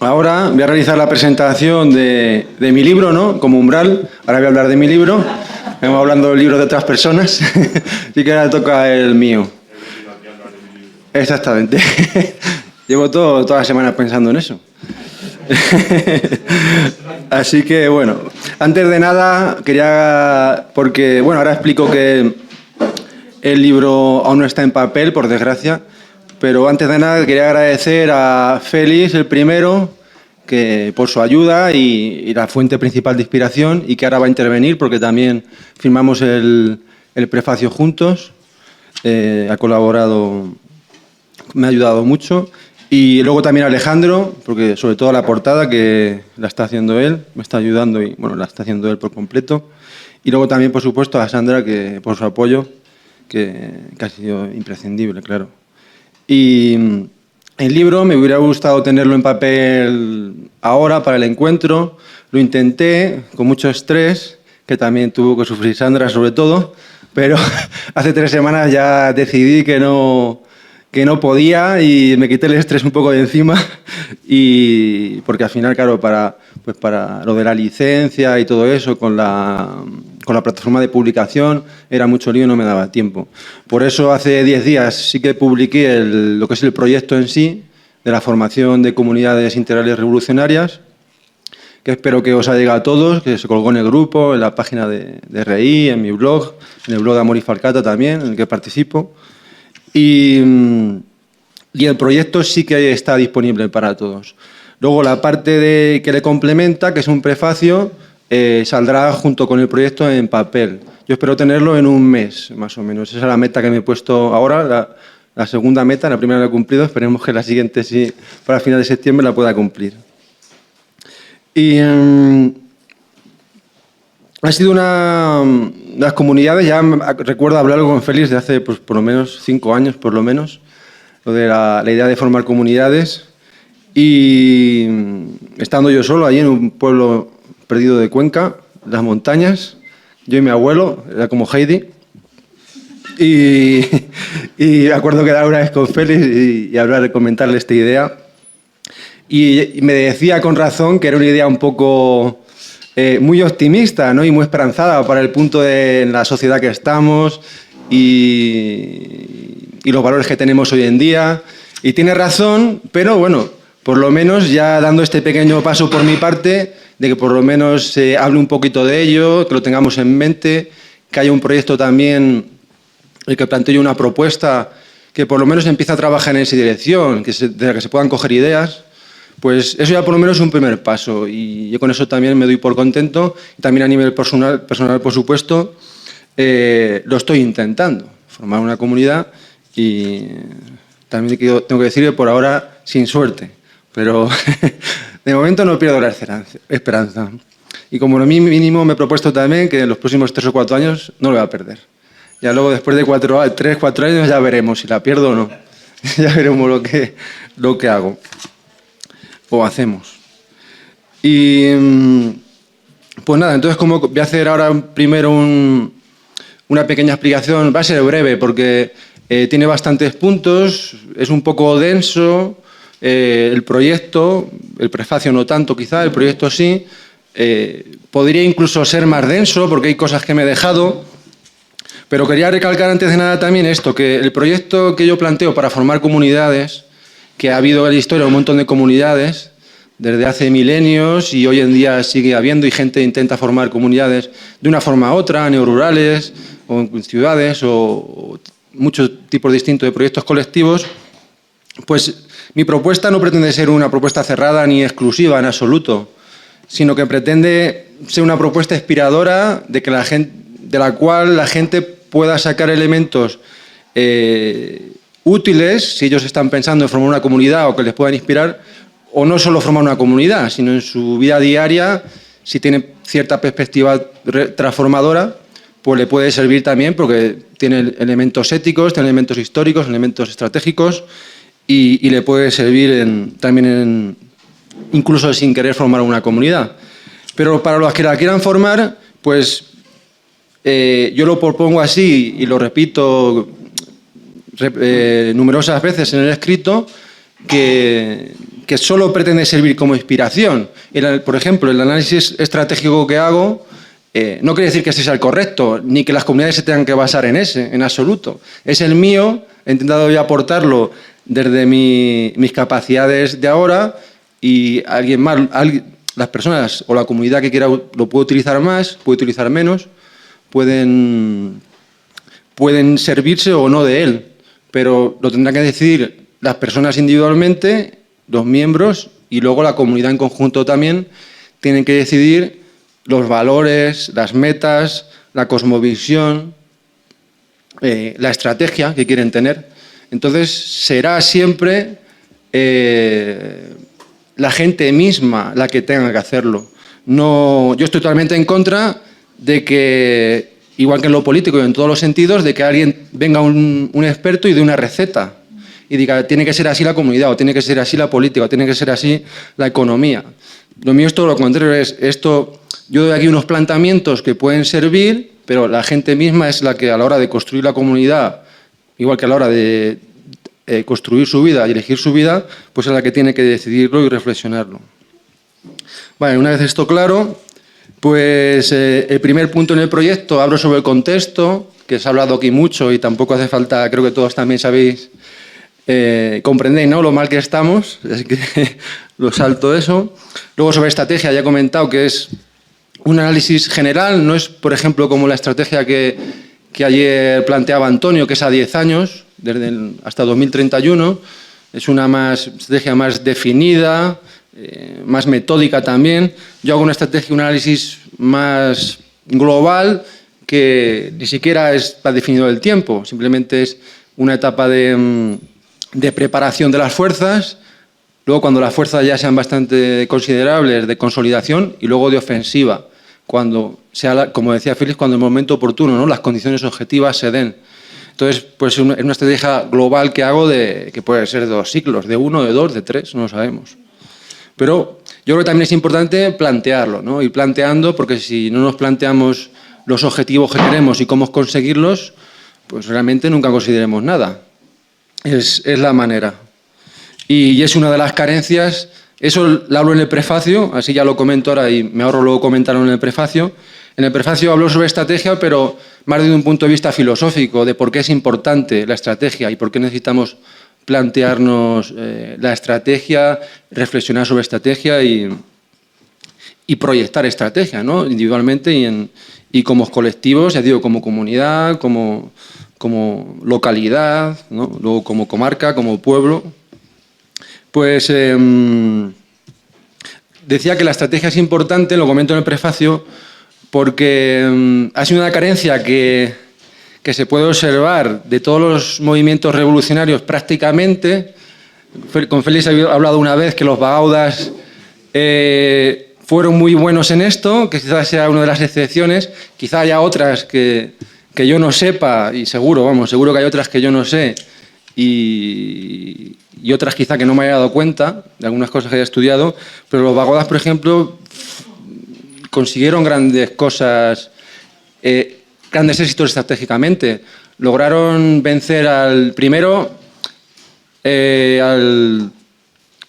Ahora voy a realizar la presentación de mi libro, ¿no? Como Umbral. Ahora voy a hablar de mi libro. Hemos hablando del libro de otras personas. Así que ahora toca el mío. Exactamente. Llevo toda la semana pensando en eso. Así que, bueno, antes de nada quería... Porque, bueno, ahora explico que el libro aún no está en papel, por desgracia. Pero antes de nada quería agradecer a Félix, el primero, que por su ayuda y la fuente principal de inspiración, y que ahora va a intervenir porque también firmamos el prefacio juntos. Ha colaborado, me ha ayudado mucho. Y luego también a Alejandro, porque sobre todo la portada, que la está haciendo él, me está ayudando y bueno, la está haciendo él por completo. Y luego también, por supuesto, a Sandra, que por su apoyo, que ha sido imprescindible, claro. Y el libro me hubiera gustado tenerlo en papel ahora para el encuentro. Lo intenté con mucho estrés, que también tuvo que sufrir Sandra sobre todo, pero hace 3 semanas ya decidí que no podía y me quité el estrés un poco de encima. Y porque al final, claro, para lo de la licencia y todo eso, con la plataforma de publicación, era mucho lío y no me daba tiempo. Por eso hace 10 días sí que publiqué lo que es el proyecto en sí, de la formación de comunidades integrales revolucionarias, que espero que os haya llegado a todos, que se colgó en el grupo, en la página de RI, en mi blog, en el blog de Amor y Falcata también, en el que participo. Y el proyecto sí que está disponible para todos. Luego la parte que le complementa, que es un prefacio, saldrá junto con el proyecto en papel. Yo espero tenerlo en un mes, más o menos. Esa es la meta que me he puesto ahora, la segunda meta. La primera la he cumplido, esperemos que la siguiente, sí, para final de septiembre, la pueda cumplir. Y ha sido una de las comunidades, ya recuerdo hablar con Félix de hace pues, por lo menos 5 años, por lo menos, lo de la idea de formar comunidades. Y estando yo solo allí en un pueblo perdido de Cuenca, las montañas, yo y mi abuelo, era como Heidi, y me acuerdo quedar una vez con Félix y hablar, comentarle esta idea, y me decía con razón que era una idea un poco muy optimista, ¿no? Y muy esperanzada para el punto de la sociedad que estamos y los valores que tenemos hoy en día, y tiene razón, pero bueno, por lo menos ya dando este pequeño paso por mi parte, de que por lo menos se hable un poquito de ello, que lo tengamos en mente, que haya un proyecto también, el que plantee una propuesta, que por lo menos empiece a trabajar en esa dirección, de la que se puedan coger ideas, pues eso ya por lo menos es un primer paso. Y yo con eso también me doy por contento. Y también a nivel personal por supuesto, lo estoy intentando, formar una comunidad, y también tengo que decir que por ahora sin suerte. Pero de momento no pierdo la esperanza. Y como lo mínimo me he propuesto también que en los próximos 3 o 4 años no lo voy a perder. Ya luego después de 3 o 4 años ya veremos si la pierdo o no. Ya veremos lo que hago o hacemos. Y pues nada, entonces como voy a hacer ahora primero una pequeña explicación, va a ser breve porque tiene bastantes puntos, es un poco denso. El proyecto, el prefacio no tanto quizá, el proyecto sí, podría incluso ser más denso porque hay cosas que me he dejado, pero quería recalcar antes de nada también esto, que el proyecto que yo planteo para formar comunidades, que ha habido en la historia un montón de comunidades desde hace milenios y hoy en día sigue habiendo, y gente intenta formar comunidades de una forma u otra, neorurales o en ciudades o muchos tipos distintos de proyectos colectivos. Pues mi propuesta no pretende ser una propuesta cerrada ni exclusiva en absoluto, sino que pretende ser una propuesta inspiradora de la cual la gente pueda sacar elementos útiles, si ellos están pensando en formar una comunidad o que les puedan inspirar, o no solo formar una comunidad, sino en su vida diaria, si tienen cierta perspectiva transformadora, pues le puede servir también porque tiene elementos éticos, tiene elementos históricos, elementos estratégicos, y le puede servir también incluso sin querer formar una comunidad. Pero para los que la quieran formar, pues yo lo propongo así y lo repito numerosas veces en el escrito, que que solo pretende servir como inspiración. Por ejemplo, el análisis estratégico que hago no quiere decir que ese sea el correcto, ni que las comunidades se tengan que basar en ese, en absoluto. Es el mío, he intentado yo aportarlo desde mis capacidades de ahora y alguien más, las personas o la comunidad que quiera lo puede utilizar más, puede utilizar menos, pueden servirse o no de él, pero lo tendrán que decidir las personas individualmente, los miembros y luego la comunidad en conjunto también tienen que decidir los valores, las metas, la cosmovisión, la estrategia que quieren tener. Entonces será siempre la gente misma la que tenga que hacerlo. No, yo estoy totalmente en contra de que, igual que en lo político y en todos los sentidos, de que alguien venga un experto y dé una receta y diga, tiene que ser así la comunidad, o tiene que ser así la política, o tiene que ser así la economía. Lo mío es todo lo contrario, es esto, yo doy aquí unos planteamientos que pueden servir, pero la gente misma es la que a la hora de construir la comunidad, igual que a la hora de construir su vida y elegir su vida, pues es la que tiene que decidirlo y reflexionarlo. Vale, una vez esto claro, pues el primer punto en el proyecto hablo sobre el contexto, que se ha hablado aquí mucho y tampoco hace falta, creo que todos también sabéis, comprendéis, ¿no?, lo mal que estamos, así que lo salto eso. Luego sobre estrategia ya he comentado que es un análisis general, no es, por ejemplo, como la estrategia que ayer planteaba Antonio, que es a 10 años, hasta 2031, es una estrategia más definida, más metódica también. Yo hago una estrategia, un análisis más global que ni siquiera está definido el tiempo, simplemente es una etapa de preparación de las fuerzas, luego cuando las fuerzas ya sean bastante considerables, de consolidación y luego de ofensiva, cuando sea, como decía Félix, cuando el momento oportuno, ¿no?, las condiciones objetivas se den. Entonces, pues es una estrategia global que hago que puede ser de 2 ciclos, de 1, de 2, de 3, no lo sabemos. Pero yo creo que también es importante plantearlo, ¿no?, ir planteando, porque si no nos planteamos los objetivos que queremos y cómo conseguirlos, pues realmente nunca conseguiremos nada. Es la manera. Y es una de las carencias, eso lo hablo en el prefacio, así ya lo comento ahora y me ahorro luego comentarlo en el prefacio. En el prefacio hablo sobre estrategia, pero más desde un punto de vista filosófico, de por qué es importante la estrategia y por qué necesitamos plantearnos la estrategia, reflexionar sobre estrategia y proyectar estrategia, ¿no?, individualmente y como colectivos, ya digo, como comunidad, como localidad, ¿no?, luego como comarca, como pueblo. Pues decía que la estrategia es importante, lo comento en el prefacio, porque ha sido una carencia que se puede observar de todos los movimientos revolucionarios prácticamente. Con Félix he hablado una vez que los bagaudas fueron muy buenos en esto, que quizás sea una de las excepciones, quizá haya otras que yo no sepa, y seguro que hay otras que yo no sé, y otras quizá que no me haya dado cuenta de algunas cosas que haya estudiado, pero los bagaudas, por ejemplo, consiguieron grandes cosas, grandes éxitos estratégicamente. Lograron vencer al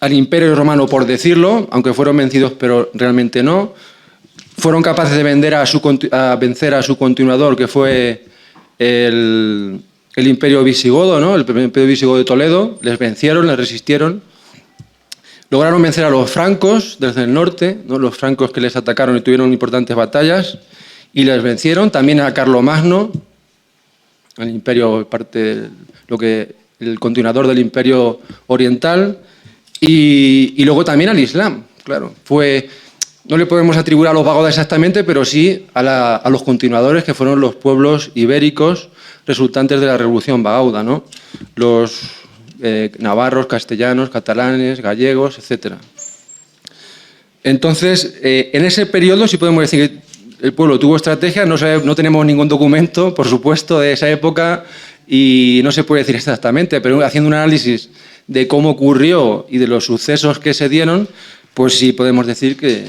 Imperio Romano, por decirlo, aunque fueron vencidos, pero realmente no. Fueron capaces de vencer a su continuador, que fue el Imperio Visigodo, ¿no?, el Imperio Visigodo de Toledo. Les vencieron, les resistieron. Lograron vencer a los francos desde el norte, ¿no?, los francos que les atacaron y tuvieron importantes batallas, y les vencieron. También a Carlomagno, el imperio, el continuador del Imperio Oriental, y luego también al Islam, claro. No le podemos atribuir a los bagaudas exactamente, pero sí a los continuadores, que fueron los pueblos ibéricos resultantes de la Revolución Bagauda, ¿no?, los navarros, castellanos, catalanes, gallegos, etc. Entonces, en ese periodo sí podemos decir que el pueblo tuvo estrategia. No tenemos ningún documento, por supuesto, de esa época y no se puede decir exactamente, pero haciendo un análisis de cómo ocurrió y de los sucesos que se dieron, pues sí podemos decir que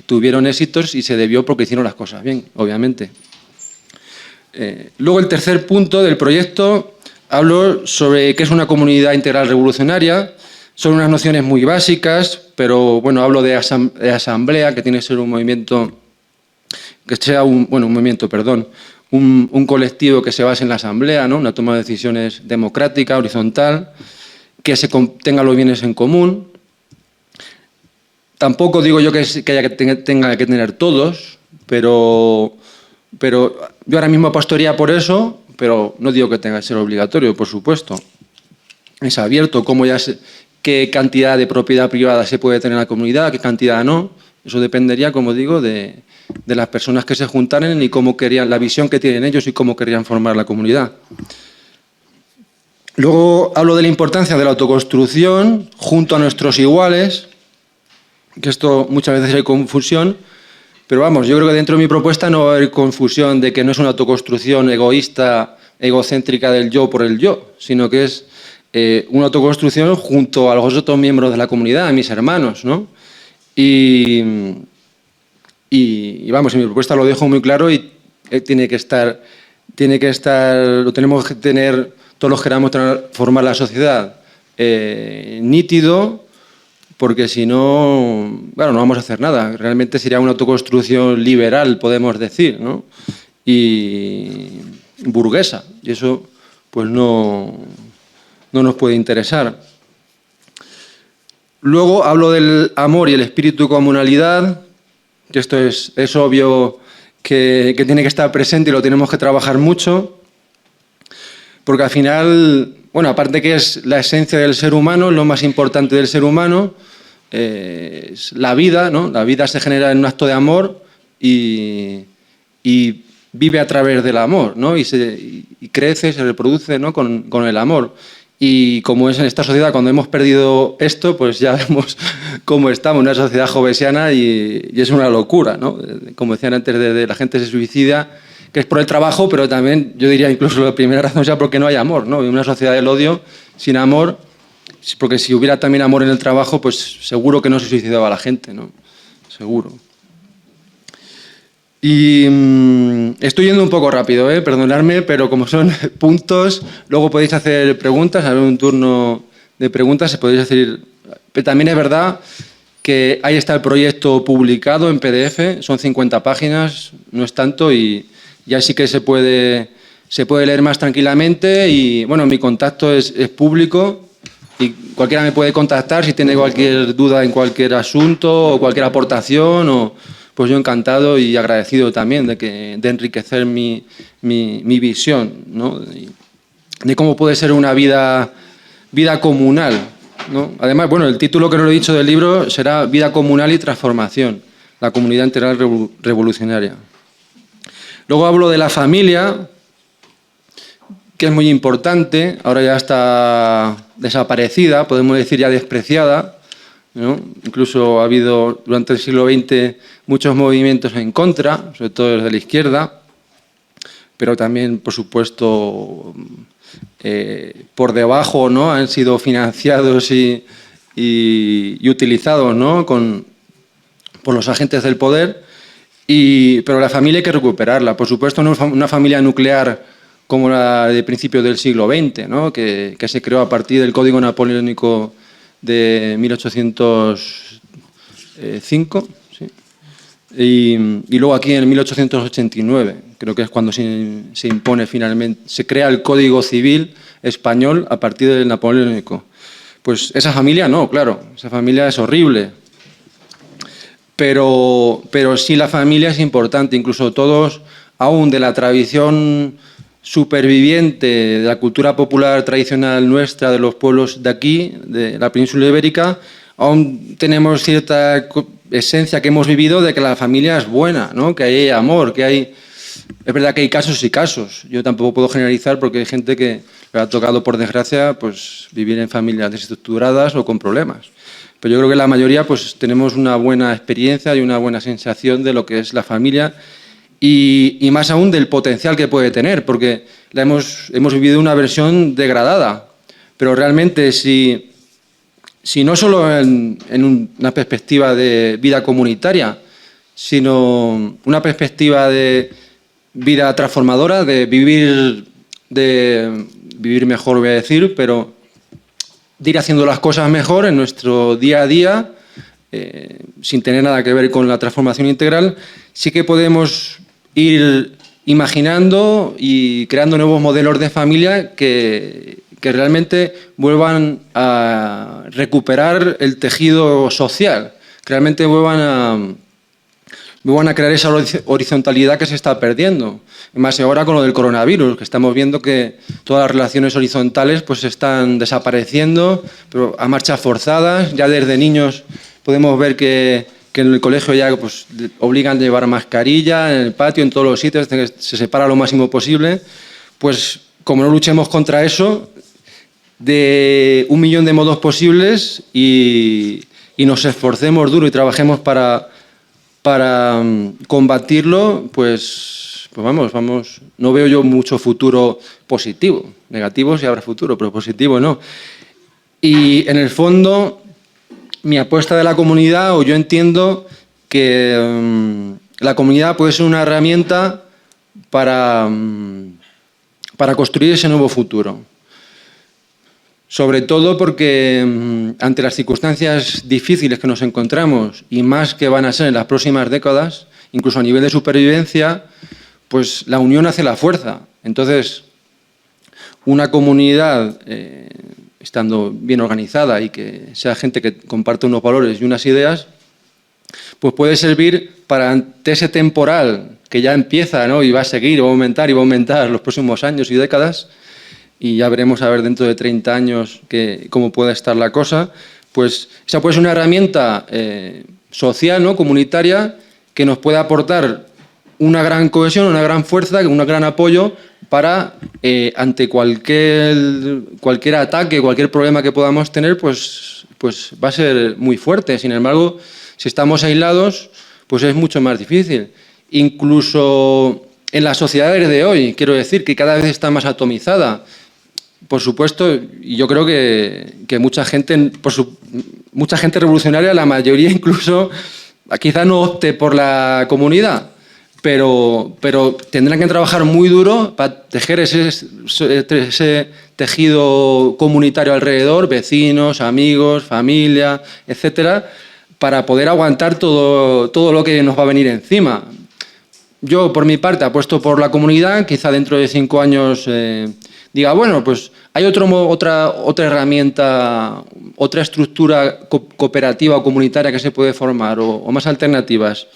tuvieron éxitos y se debió porque hicieron las cosas bien, obviamente. Luego, el tercer punto del proyecto, hablo sobre qué es una comunidad integral revolucionaria. Son unas nociones muy básicas, pero bueno, hablo de asamblea, que tiene que ser un movimiento, que sea un movimiento, perdón, un colectivo que se base en la asamblea, ¿no? Una toma de decisiones democrática, horizontal, que tenga los bienes en común. Tampoco digo yo que tenga que tener todos, pero yo ahora mismo apostaría por eso, pero no digo que tenga que ser obligatorio, por supuesto. Es abierto, qué cantidad de propiedad privada se puede tener en la comunidad, qué cantidad no. Eso dependería, como digo, de las personas que se juntaran y cómo querían, la visión que tienen ellos y cómo querían formar la comunidad. Luego hablo de la importancia de la autoconstrucción junto a nuestros iguales, que esto muchas veces hay confusión, pero vamos, yo creo que dentro de mi propuesta no va a haber confusión de que no es una autoconstrucción egoísta, egocéntrica del yo por el yo, sino que es una autoconstrucción junto a los otros miembros de la comunidad, a mis hermanos, ¿no? Y vamos, en mi propuesta lo dejo muy claro y tiene que estar, lo tenemos que tener, todos los que queramos formar la sociedad, nítido, porque si no, bueno, no vamos a hacer nada. Realmente sería una autoconstrucción liberal, podemos decir, ¿no? Y burguesa, y eso pues no nos puede interesar. Luego hablo del amor y el espíritu de comunalidad, que esto es obvio que tiene que estar presente y lo tenemos que trabajar mucho, porque al final, bueno, aparte que es la esencia del ser humano, lo más importante del ser humano, es la vida, ¿no? La vida se genera en un acto de amor y vive a través del amor, ¿no? Y crece, se reproduce, ¿no? con el amor. Y como es en esta sociedad, cuando hemos perdido esto, pues ya vemos cómo estamos, una sociedad jovesiana y es una locura, ¿no? Como decían antes, la gente se suicida, que es por el trabajo, pero también yo diría incluso la primera razón sea porque no hay amor, ¿no? En una sociedad del odio, sin amor, porque si hubiera también amor en el trabajo, pues seguro que no se suicidaba la gente, ¿no? Seguro. Y estoy yendo un poco rápido, perdonadme, pero como son puntos, luego podéis hacer preguntas, habrá un turno de preguntas, se podéis hacer. Pero también es verdad que ahí está el proyecto publicado en PDF, son 50 páginas, no es tanto, y ya sí que se puede leer más tranquilamente. Y bueno, mi contacto es público y cualquiera me puede contactar si tiene cualquier duda en cualquier asunto o cualquier aportación pues yo encantado y agradecido también de enriquecer mi visión, ¿no? De cómo puede ser una vida comunal, ¿no? Además, bueno, el título que no lo he dicho del libro será Vida comunal y transformación, la comunidad integral revolucionaria. Luego hablo de la familia, que es muy importante, ahora ya está desaparecida, podemos decir ya despreciada, ¿no? Incluso ha habido durante el siglo XX muchos movimientos en contra, sobre todo desde la izquierda, pero también, por supuesto, por debajo, ¿no? Han sido financiados y utilizados, ¿no? por los agentes del poder. Pero la familia hay que recuperarla. Por supuesto, no una familia nuclear como la de principios del siglo XX, ¿no? que se creó a partir del Código Napoleónico de 1805, ¿sí? Y luego aquí en 1889, creo que es cuando se impone finalmente, se crea el Código Civil español a partir del Napoleónico. Pues esa familia no, claro, esa familia es horrible. Pero sí la familia es importante, incluso todos, aún de la tradición superviviente de la cultura popular tradicional nuestra, de los pueblos de aquí, de la península ibérica, aún tenemos cierta esencia que hemos vivido de que la familia es buena, ¿no? Que hay amor, que hay... Es verdad que hay casos y casos. Yo tampoco puedo generalizar porque hay gente que le ha tocado, por desgracia, pues vivir en familias desestructuradas o con problemas. Pero yo creo que la mayoría pues tenemos una buena experiencia y una buena sensación de lo que es la familia y más aún del potencial que puede tener, porque hemos vivido una versión degradada. Pero realmente si no solo en una perspectiva de vida comunitaria, sino una perspectiva de vida transformadora, de vivir mejor, voy a decir, pero de ir haciendo las cosas mejor en nuestro día a día, sin tener nada que ver con la transformación integral, sí que podemos ir imaginando y creando nuevos modelos de familia que realmente vuelvan a recuperar el tejido social, que realmente vuelvan a crear esa horizontalidad que se está perdiendo. Y más ahora con lo del coronavirus, que estamos viendo que todas las relaciones horizontales pues están desapareciendo, pero a marchas forzadas. Ya desde niños podemos ver que en el colegio ya pues, obligan a llevar mascarilla, en el patio, en todos los sitios, se separa lo máximo posible. Pues como no luchemos contra eso, de 1 millón de modos posibles y nos esforcemos duro y trabajemos para combatirlo, pues vamos, no veo yo mucho futuro positivo. Negativo sí habrá futuro, pero positivo no. Y en el fondo, mi apuesta de la comunidad, o yo entiendo que la comunidad puede ser una herramienta para construir ese nuevo futuro. Sobre todo porque ante las circunstancias difíciles que nos encontramos y más que van a ser en las próximas décadas, incluso a nivel de supervivencia, pues la unión hace la fuerza. Entonces, una comunidad, estando bien organizada y que sea gente que comparte unos valores y unas ideas, pues puede servir para ante ese temporal que ya empieza, ¿no? Y va a seguir, va a aumentar los próximos años y décadas, y ya veremos a ver dentro de 30 años cómo puede estar la cosa, pues esa puede ser una herramienta social, ¿no? Comunitaria, que nos puede aportar una gran cohesión, una gran fuerza, un gran apoyo para, ante cualquier ataque, cualquier problema que podamos tener, pues va a ser muy fuerte. Sin embargo, si estamos aislados, pues es mucho más difícil. Incluso en las sociedades de hoy, quiero decir, que cada vez está más atomizada. Por supuesto, y yo creo que mucha gente revolucionaria, la mayoría incluso, quizá no opte por la comunidad, pero tendrán que trabajar muy duro para tejer ese tejido comunitario alrededor, vecinos, amigos, familia, etcétera, para poder aguantar todo lo que nos va a venir encima. Yo, por mi parte, apuesto por la comunidad, quizá dentro de 5 años diga, bueno, pues hay otra herramienta, otra estructura cooperativa o comunitaria que se puede formar o más alternativas.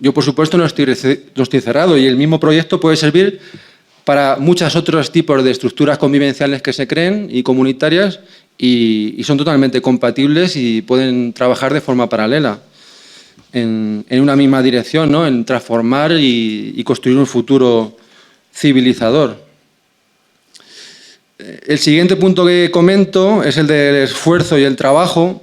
Yo, por supuesto, no estoy cerrado y el mismo proyecto puede servir para muchos otros tipos de estructuras convivenciales que se creen y comunitarias y son totalmente compatibles y pueden trabajar de forma paralela en una misma dirección, ¿no? En transformar y construir un futuro civilizador. El siguiente punto que comento es el del esfuerzo y el trabajo,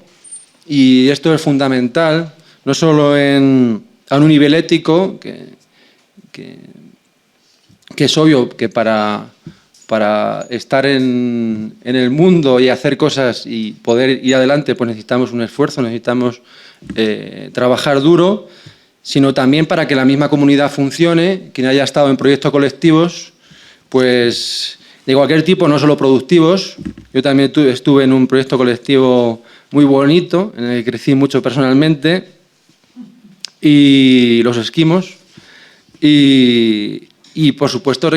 y esto es fundamental, no solo a un nivel ético, que es obvio que para estar en el mundo y hacer cosas y poder ir adelante, pues necesitamos un esfuerzo, necesitamos trabajar duro, sino también para que la misma comunidad funcione. Quien haya estado en proyectos colectivos, pues de cualquier tipo, no solo productivos. Yo también estuve en un proyecto colectivo muy bonito, en el que crecí mucho personalmente, y los esquimos, y por supuesto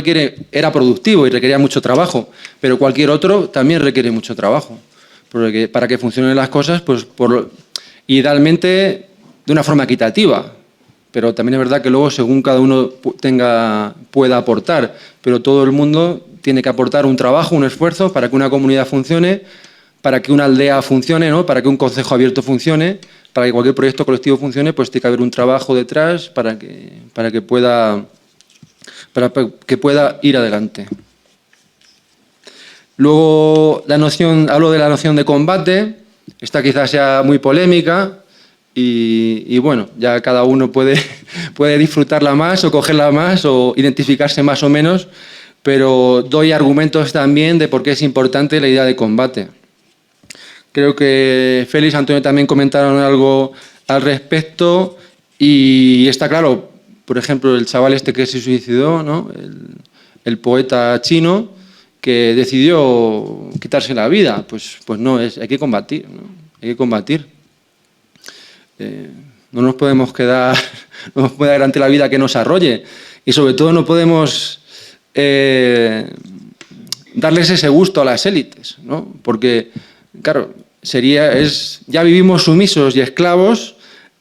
era productivo y requería mucho trabajo, pero cualquier otro también requiere mucho trabajo, porque para que funcionen las cosas, pues idealmente de una forma equitativa, pero también es verdad que luego según cada uno pueda aportar, pero todo el mundo tiene que aportar un trabajo, un esfuerzo para que una comunidad funcione, para que una aldea funcione, ¿no? Para que un concejo abierto funcione, para que cualquier proyecto colectivo funcione, pues tiene que haber un trabajo detrás para que pueda ir adelante. Luego hablo de la noción de combate. Esta quizás sea muy polémica y bueno, ya cada uno puede disfrutarla más o cogerla más o identificarse más o menos, pero doy argumentos también de por qué es importante la idea de combate. Creo que Félix y Antonio también comentaron algo al respecto y está claro, por ejemplo, el chaval este que se suicidó, ¿no? El poeta chino, que decidió quitarse la vida. Pues no, hay que combatir, ¿no? Hay que combatir. No nos podemos quedar, no nos puede dar ante la vida que nos arrolle. Y sobre todo no podemos darles ese gusto a las élites, ¿no? Porque, claro, ya vivimos sumisos y esclavos,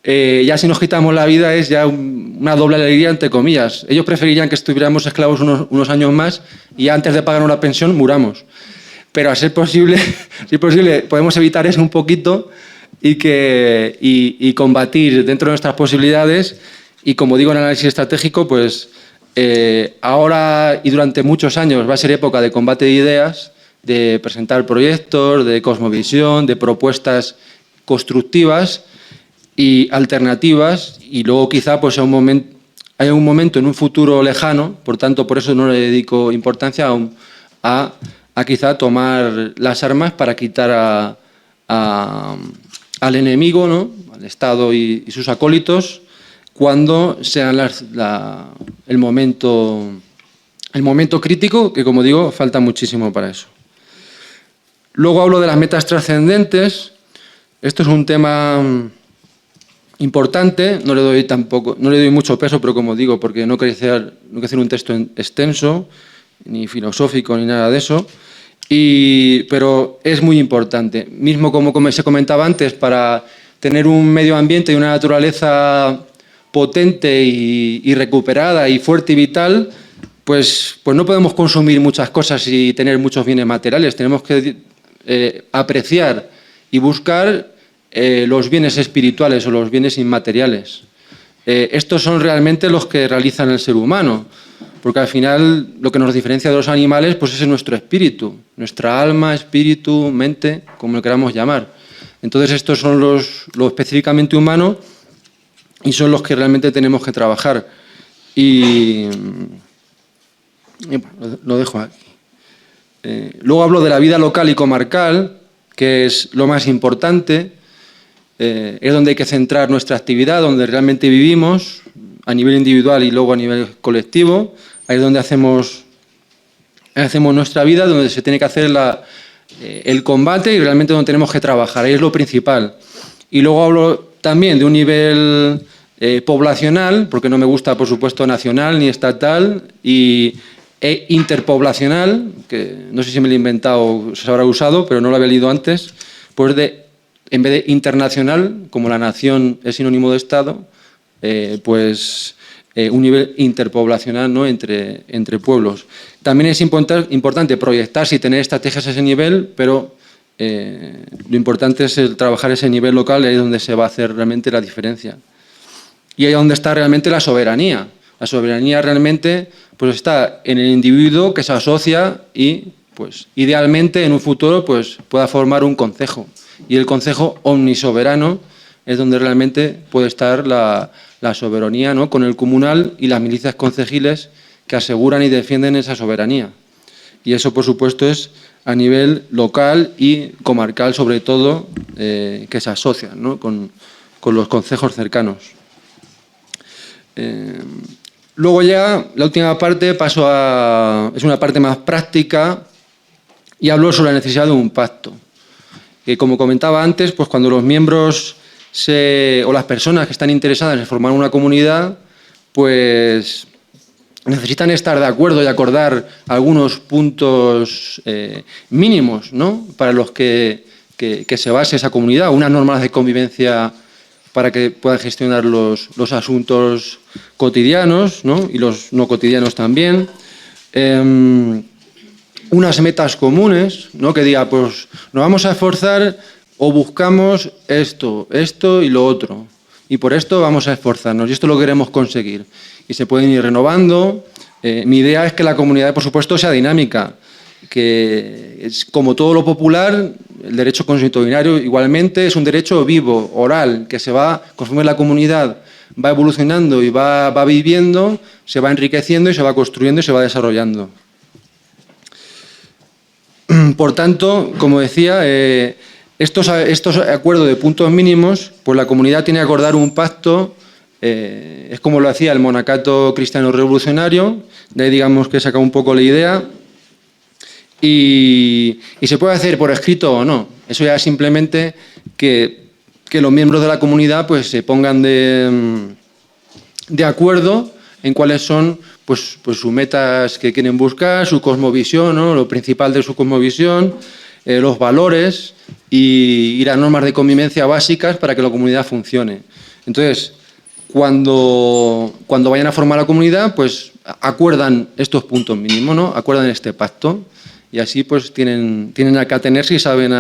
ya si nos quitamos la vida es ya una doble alegría, entre comillas. Ellos preferirían que estuviéramos esclavos unos años más y antes de pagar una pensión muramos. Pero a ser posible, si posible, podemos evitar eso un poquito y combatir dentro de nuestras posibilidades. Y como digo en análisis estratégico, pues ahora y durante muchos años va a ser época de combate de ideas, de presentar proyectos, de cosmovisión, de propuestas constructivas y alternativas, y luego quizá pues haya un momento en un futuro lejano, por tanto por eso no le dedico importancia a quizá tomar las armas para quitar al enemigo, ¿no? Al Estado y sus acólitos, cuando sean el momento crítico, que como digo, falta muchísimo para eso. Luego hablo de las metas trascendentes. Esto es un tema importante, no le doy mucho peso, pero como digo, porque no quiero hacer un texto extenso, ni filosófico, ni nada de eso, pero es muy importante. Mismo como se comentaba antes, para tener un medio ambiente y una naturaleza potente y recuperada y fuerte y vital, pues no podemos consumir muchas cosas y tener muchos bienes materiales. Tenemos que apreciar y buscar los bienes espirituales o los bienes inmateriales. Estos son realmente los que realizan el ser humano, porque al final lo que nos diferencia de los animales pues es nuestro espíritu, nuestra alma, espíritu, mente, como lo queramos llamar. Entonces estos son lo específicamente humano y son los que realmente tenemos que trabajar. Y bueno, lo dejo aquí. Luego hablo de la vida local y comarcal, que es lo más importante. Es donde hay que centrar nuestra actividad, donde realmente vivimos, a nivel individual y luego a nivel colectivo. Ahí es donde hacemos nuestra vida, donde se tiene que hacer el combate y realmente donde tenemos que trabajar. Ahí es lo principal. Y luego hablo también de un nivel poblacional, porque no me gusta, por supuesto, nacional ni estatal, e interpoblacional, que no sé si me lo he inventado o se habrá usado, pero no lo había leído antes, pues en vez de internacional, como la nación es sinónimo de Estado, un nivel interpoblacional, ¿no? entre pueblos. También es importante proyectarse y tener estrategias a ese nivel, pero lo importante es trabajar ese nivel local, ahí es donde se va a hacer realmente la diferencia. Y ahí es donde está realmente la soberanía. La soberanía realmente pues, está en el individuo que se asocia y, pues, idealmente, en un futuro, pues, pueda formar un concejo. Y el concejo omnisoberano es donde realmente puede estar la soberanía, ¿no? Con el comunal y las milicias concejiles que aseguran y defienden esa soberanía. Y eso, por supuesto, es a nivel local y comarcal, sobre todo, que se asocian, ¿no? con los concejos cercanos. Luego ya, la última parte, es una parte más práctica y hablo sobre la necesidad de un pacto. Que como comentaba antes, pues cuando los miembros o las personas que están interesadas en formar una comunidad, pues necesitan estar de acuerdo y acordar algunos puntos mínimos, ¿no? Para los que se base esa comunidad, unas normas de convivencia para que puedan gestionar los asuntos cotidianos, ¿no? Y los no cotidianos también. Unas metas comunes, ¿no? Que diga, pues nos vamos a esforzar o buscamos esto y lo otro. Y por esto vamos a esforzarnos y esto lo queremos conseguir. Y se pueden ir renovando. Mi idea es que la comunidad, por supuesto, sea dinámica. Que es como todo lo popular, el derecho consuetudinario igualmente es un derecho vivo, oral, que se va, conforme la comunidad va evolucionando y va viviendo, se va enriqueciendo y se va construyendo y se va desarrollando. Por tanto, como decía, estos acuerdos de puntos mínimos, pues la comunidad tiene que acordar un pacto, es como lo hacía el monacato cristiano revolucionario, de ahí digamos que saca un poco la idea, y se puede hacer por escrito o no. Eso ya es simplemente que los miembros de la comunidad pues, se pongan de acuerdo en cuáles son pues sus metas que quieren buscar, su cosmovisión, ¿no? Lo principal de su cosmovisión, los valores y las normas de convivencia básicas para que la comunidad funcione. Entonces, cuando vayan a formar la comunidad, pues acuerdan estos puntos mínimos, ¿no? Acuerdan este pacto y así pues tienen a qué atenerse y saben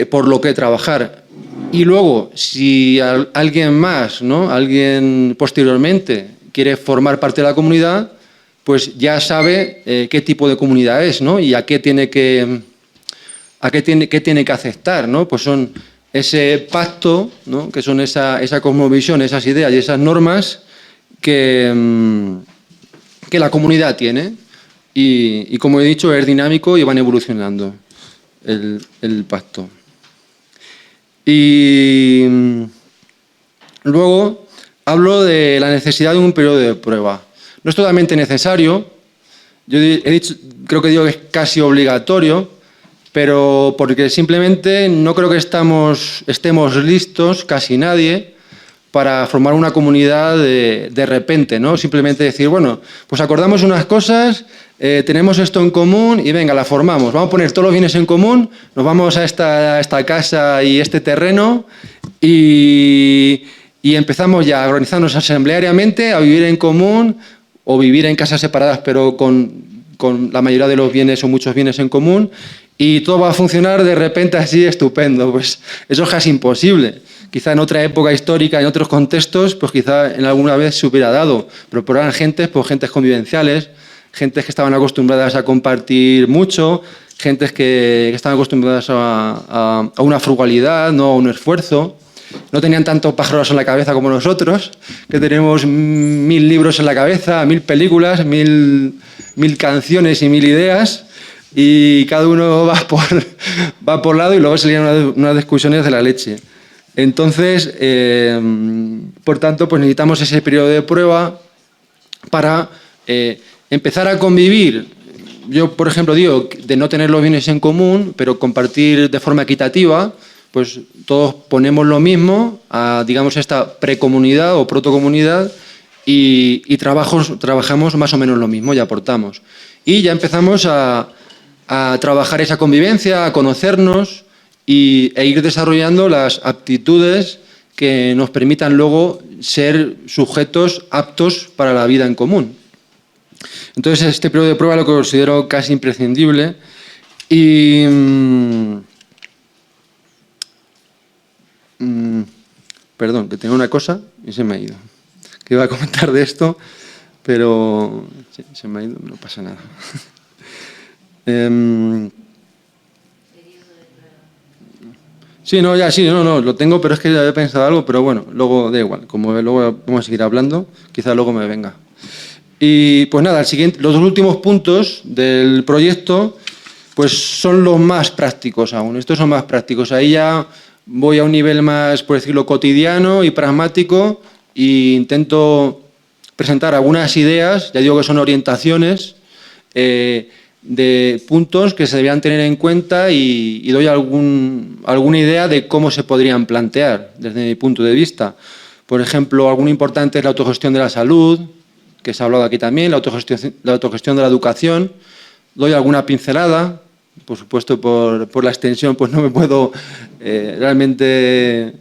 por lo que trabajar. Y luego, si alguien más, ¿no? Alguien posteriormente quiere formar parte de la comunidad, pues ya sabe qué tipo de comunidad es, ¿no? Y qué tiene que aceptar, ¿no? Pues son ese pacto, ¿no? Que son esa cosmovisión, esas ideas y esas normas que la comunidad tiene. Y como he dicho, es dinámico y van evolucionando el pacto. Y luego hablo de la necesidad de un periodo de prueba. No es totalmente necesario, creo que digo que es casi obligatorio, pero porque simplemente no creo que estemos listos, casi nadie, para formar una comunidad de repente, ¿no? Simplemente decir, bueno, pues acordamos unas cosas, tenemos esto en común y venga, la formamos. Vamos a poner todos los bienes en común, nos vamos a esta casa y este terreno y empezamos ya a organizarnos asambleariamente, a vivir en común o vivir en casas separadas pero con la mayoría de los bienes o muchos bienes en común y todo va a funcionar de repente así estupendo. Pues eso es casi imposible. Quizá en otra época histórica, en otros contextos, pues quizá en alguna vez se hubiera dado, pero eran gentes convivenciales, gentes que estaban acostumbradas a compartir mucho, gentes que estaban acostumbradas a una frugalidad, no a un esfuerzo. No tenían tantos pájaros en la cabeza como nosotros, que tenemos 1000 libros en la cabeza, 1000 películas, 1000 canciones y 1000 ideas, y cada uno va por lado y luego salían unas discusiones de la leche. Entonces, por tanto, pues necesitamos ese periodo de prueba para empezar a convivir. Yo, por ejemplo, digo de no tener los bienes en común, pero compartir de forma equitativa, pues todos ponemos lo mismo a, digamos, esta precomunidad o protocomunidad y trabajamos más o menos lo mismo y aportamos. Y ya empezamos a trabajar esa convivencia, a conocernos e ir desarrollando las aptitudes que nos permitan luego ser sujetos aptos para la vida en común. Entonces, este periodo de prueba lo considero casi imprescindible y... perdón, que tengo una cosa y se me ha ido. Que iba a comentar de esto, pero se me ha ido, no pasa nada. Sí, lo tengo, pero es que ya había pensado algo, pero bueno, luego da igual, como luego vamos a seguir hablando, quizás luego me venga. Y pues nada, los dos últimos puntos del proyecto pues son los más prácticos aún, estos son más prácticos, ahí ya voy a un nivel más, por decirlo, cotidiano y pragmático e intento presentar algunas ideas, ya digo que son orientaciones, de puntos que se debían tener en cuenta y doy alguna idea de cómo se podrían plantear desde mi punto de vista. Por ejemplo, algo importante es la autogestión de la salud, que se ha hablado aquí también, la autogestión de la educación. Doy alguna pincelada, por supuesto por la extensión pues no me puedo realmente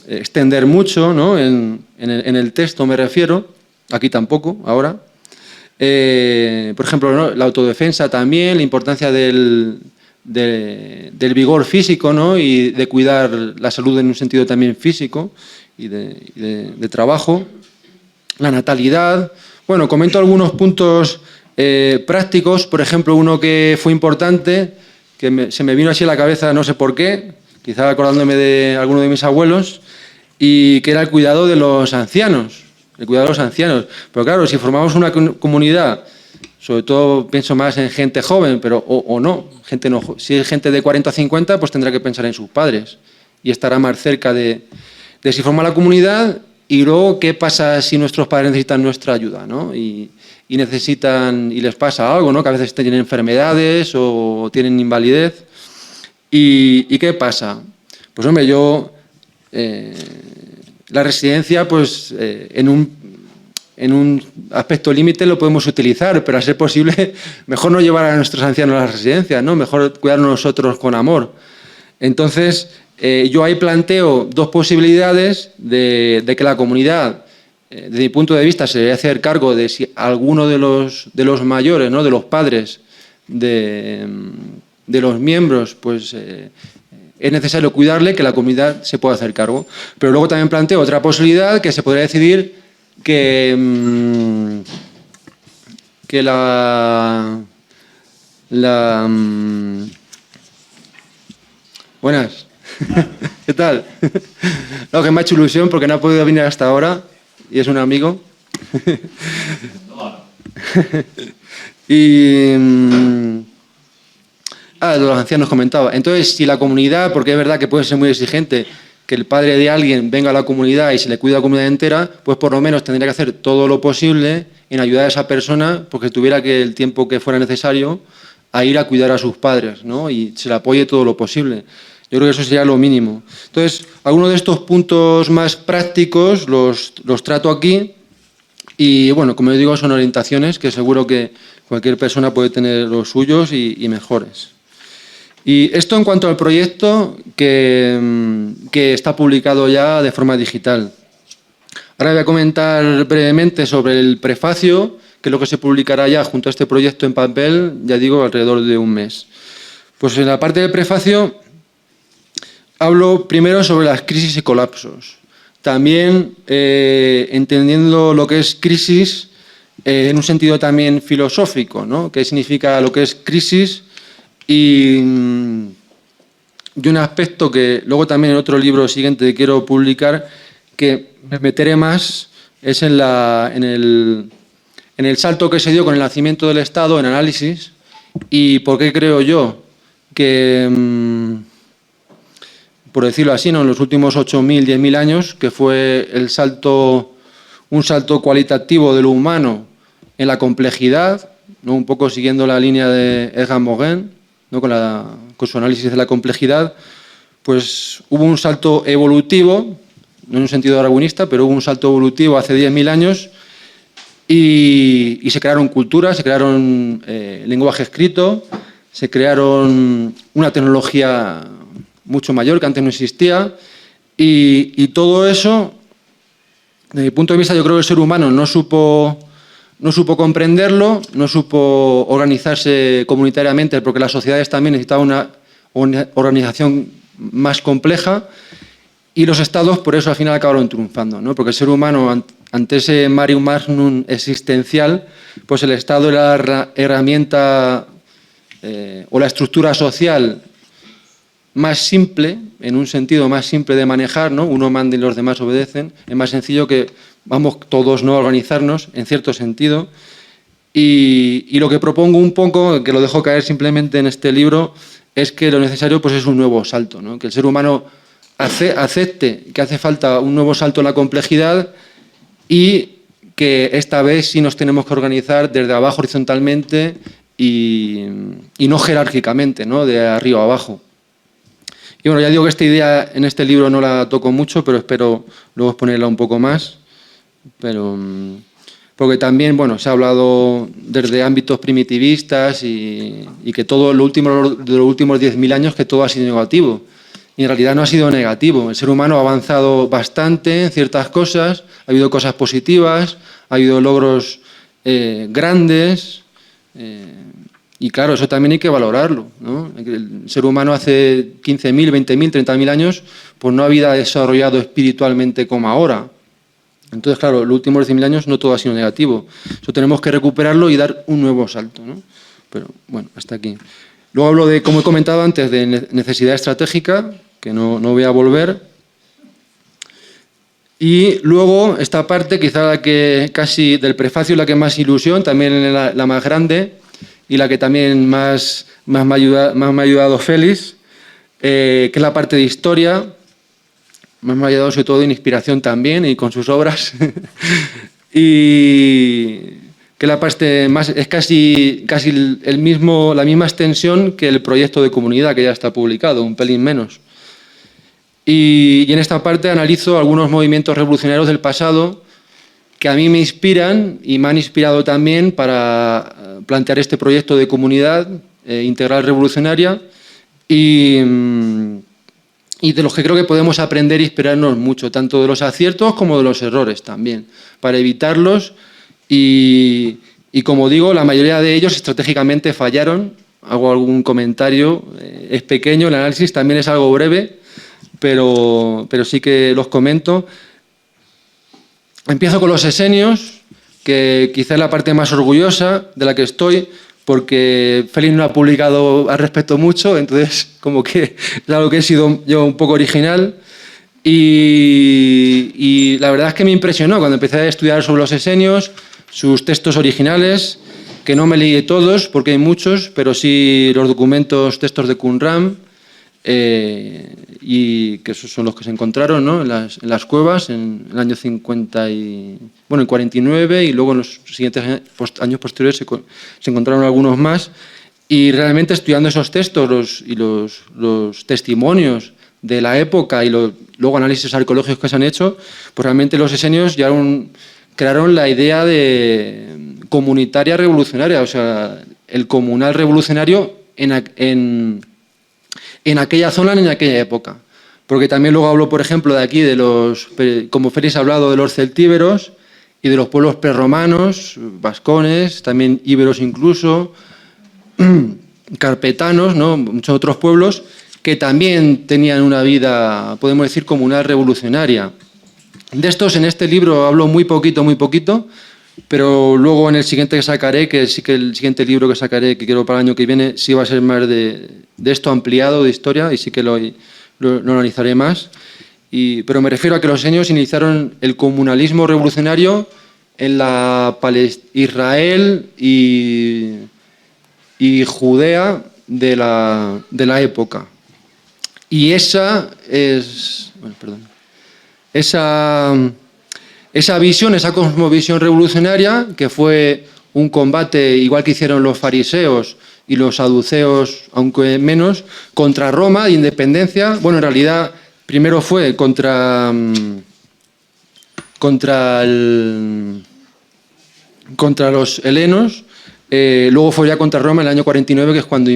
extender mucho, ¿no? En el texto me refiero, aquí tampoco, ahora. Por ejemplo, ¿no? La autodefensa también, la importancia del vigor físico, ¿no? Y de cuidar la salud en un sentido también físico y de trabajo. La natalidad. Bueno, comento algunos puntos prácticos. Por ejemplo, uno que fue importante, que se me vino así a la cabeza, no sé por qué, quizá acordándome de alguno de mis abuelos, y que era el cuidado de los ancianos. El cuidado de los ancianos. Pero claro, si formamos una comunidad, sobre todo pienso más en gente joven, pero o no, gente no. Si es gente de 40 a 50, pues tendrá que pensar en sus padres y estará más cerca de si forma la comunidad y luego qué pasa si nuestros padres necesitan nuestra ayuda, ¿no? Y y necesitan y les pasa algo, ¿no? Que a veces tienen enfermedades o tienen invalidez. ¿Y qué pasa? Pues hombre, la residencia, pues en un aspecto límite lo podemos utilizar, pero a ser posible, mejor no llevar a nuestros ancianos a la residencia, ¿no? Mejor cuidarnos nosotros con amor. Entonces, yo ahí planteo dos posibilidades de que la comunidad, desde mi punto de vista, se debe hacer cargo de si alguno de los mayores, ¿no? De los padres, de los miembros, pues es necesario cuidarle, que la comunidad se pueda hacer cargo. Pero luego también planteo otra posibilidad, que se podría decidir que Buenas. ¿Qué tal? No, que me ha hecho ilusión porque no ha podido venir hasta ahora y es un amigo. Y los ancianos comentaba. Entonces, si la comunidad, porque es verdad que puede ser muy exigente que el padre de alguien venga a la comunidad y se le cuida a la comunidad entera, pues por lo menos tendría que hacer todo lo posible en ayudar a esa persona porque tuviera que el tiempo que fuera necesario a ir a cuidar a sus padres, ¿no? Y se le apoye todo lo posible. Yo creo que eso sería lo mínimo. Entonces, algunos de estos puntos más prácticos los trato aquí y, bueno, como yo digo, son orientaciones que seguro que cualquier persona puede tener los suyos y mejores. Y esto en cuanto al proyecto que está publicado ya de forma digital. Ahora voy a comentar brevemente sobre el prefacio, que es lo que se publicará ya junto a este proyecto en papel, ya digo, alrededor de un mes. Pues en la parte del prefacio hablo primero sobre las crisis y colapsos. También entendiendo lo que es crisis en un sentido también filosófico, ¿no? ¿Qué significa lo que es crisis? Y un aspecto que luego también en otro libro siguiente que quiero publicar, que me meteré más, es en el salto que se dio con el nacimiento del Estado en análisis y por qué creo yo que, por decirlo así, ¿no? En los últimos 8.000, 10.000 años, que fue un salto cualitativo de lo humano en la complejidad, ¿no? Un poco siguiendo la línea de Edgar Morin, ¿no? con su análisis de la complejidad, pues hubo un salto evolutivo, no en un sentido darwinista, pero hubo un salto evolutivo hace 10.000 años y se crearon culturas, se crearon lenguaje escrito, se crearon una tecnología mucho mayor que antes no existía y todo eso, desde mi punto de vista, yo creo que el ser humano no supo comprenderlo, no supo organizarse comunitariamente porque las sociedades también necesitaban una organización más compleja y los estados por eso al final acabaron triunfando, ¿no? Porque el ser humano ante ese mare magnum existencial, pues el estado era la herramienta o la estructura social más simple, en un sentido más simple de manejar, ¿no? Uno manda y los demás obedecen, es más sencillo que vamos todos, ¿no?, a organizarnos en cierto sentido y lo que propongo un poco, que lo dejo caer simplemente en este libro, es que lo necesario pues es un nuevo salto, ¿no? Que el ser humano acepte que hace falta un nuevo salto en la complejidad y que esta vez sí nos tenemos que organizar desde abajo horizontalmente y no jerárquicamente, ¿no?, de arriba a abajo. Y bueno, ya digo que esta idea en este libro no la toco mucho, pero espero luego exponerla un poco más. Porque también, bueno, se ha hablado desde ámbitos primitivistas y que todo de los últimos 10.000 años que todo ha sido negativo. Y en realidad no ha sido negativo. El ser humano ha avanzado bastante en ciertas cosas, ha habido cosas positivas, ha habido logros grandes. Y claro, eso también hay que valorarlo, ¿no? El ser humano hace 15.000, 20.000, 30.000 años pues no había desarrollado espiritualmente como ahora. Entonces, claro, los últimos 10.000 años no todo ha sido negativo. Eso tenemos que recuperarlo y dar un nuevo salto, ¿no? Pero bueno, hasta aquí. Luego hablo de, como he comentado antes, de necesidad estratégica, que no voy a volver. Y luego esta parte, quizá la que casi del prefacio, la que más ilusión, también la más grande, y la que también más me ha ayudado Félix, que es la parte de historia. Más me ha ayudado sobre todo en inspiración también y con sus obras. Y que que la parte más, es casi la misma extensión que el proyecto de comunidad que ya está publicado, un pelín menos. Y en esta parte analizo algunos movimientos revolucionarios del pasado que a mí me inspiran y me han inspirado también para plantear este proyecto de comunidad integral revolucionaria y de los que creo que podemos aprender e inspirarnos mucho, tanto de los aciertos como de los errores también, para evitarlos y como digo, la mayoría de ellos estratégicamente fallaron. Hago algún comentario, es pequeño, el análisis también es algo breve, pero sí que los comento. Empiezo con los esenios, que quizá es la parte más orgullosa de la que estoy, porque Félix no ha publicado al respecto mucho, entonces como que es algo que he sido yo un poco original. Y la verdad es que me impresionó cuando empecé a estudiar sobre los esenios, sus textos originales, que no me leí todos porque hay muchos, pero sí los documentos, textos de Qumran, y que esos son los que se encontraron, ¿no? en las cuevas en el año 50 en 49, y luego en los siguientes años posteriores se encontraron algunos más, y realmente estudiando esos textos y los testimonios de la época y luego análisis arqueológicos que se han hecho, pues realmente los esenios ya crearon la idea de comunitaria revolucionaria, o sea, el comunal revolucionario en aquella zona, en aquella época. Porque también luego hablo, por ejemplo, de aquí, como Félix ha hablado, de los celtíberos y de los pueblos prerromanos, vascones, también íberos incluso, carpetanos, ¿no? Muchos otros pueblos que también tenían una vida, podemos decir, comunal revolucionaria. De estos, en este libro hablo muy poquito, pero luego en el siguiente que sacaré, que sí que el siguiente libro que sacaré, que quiero para el año que viene, sí va a ser más de esto ampliado, de historia, y sí que lo analizaré más. Pero me refiero a que los esenios iniciaron el comunalismo revolucionario en la Israel y Judea de la época. Y esa visión, esa cosmovisión revolucionaria, que fue un combate, igual que hicieron los fariseos y los saduceos, aunque menos, contra Roma, de independencia. Bueno, en realidad, primero fue contra los helenos, luego fue ya contra Roma en el año 49, que es cuando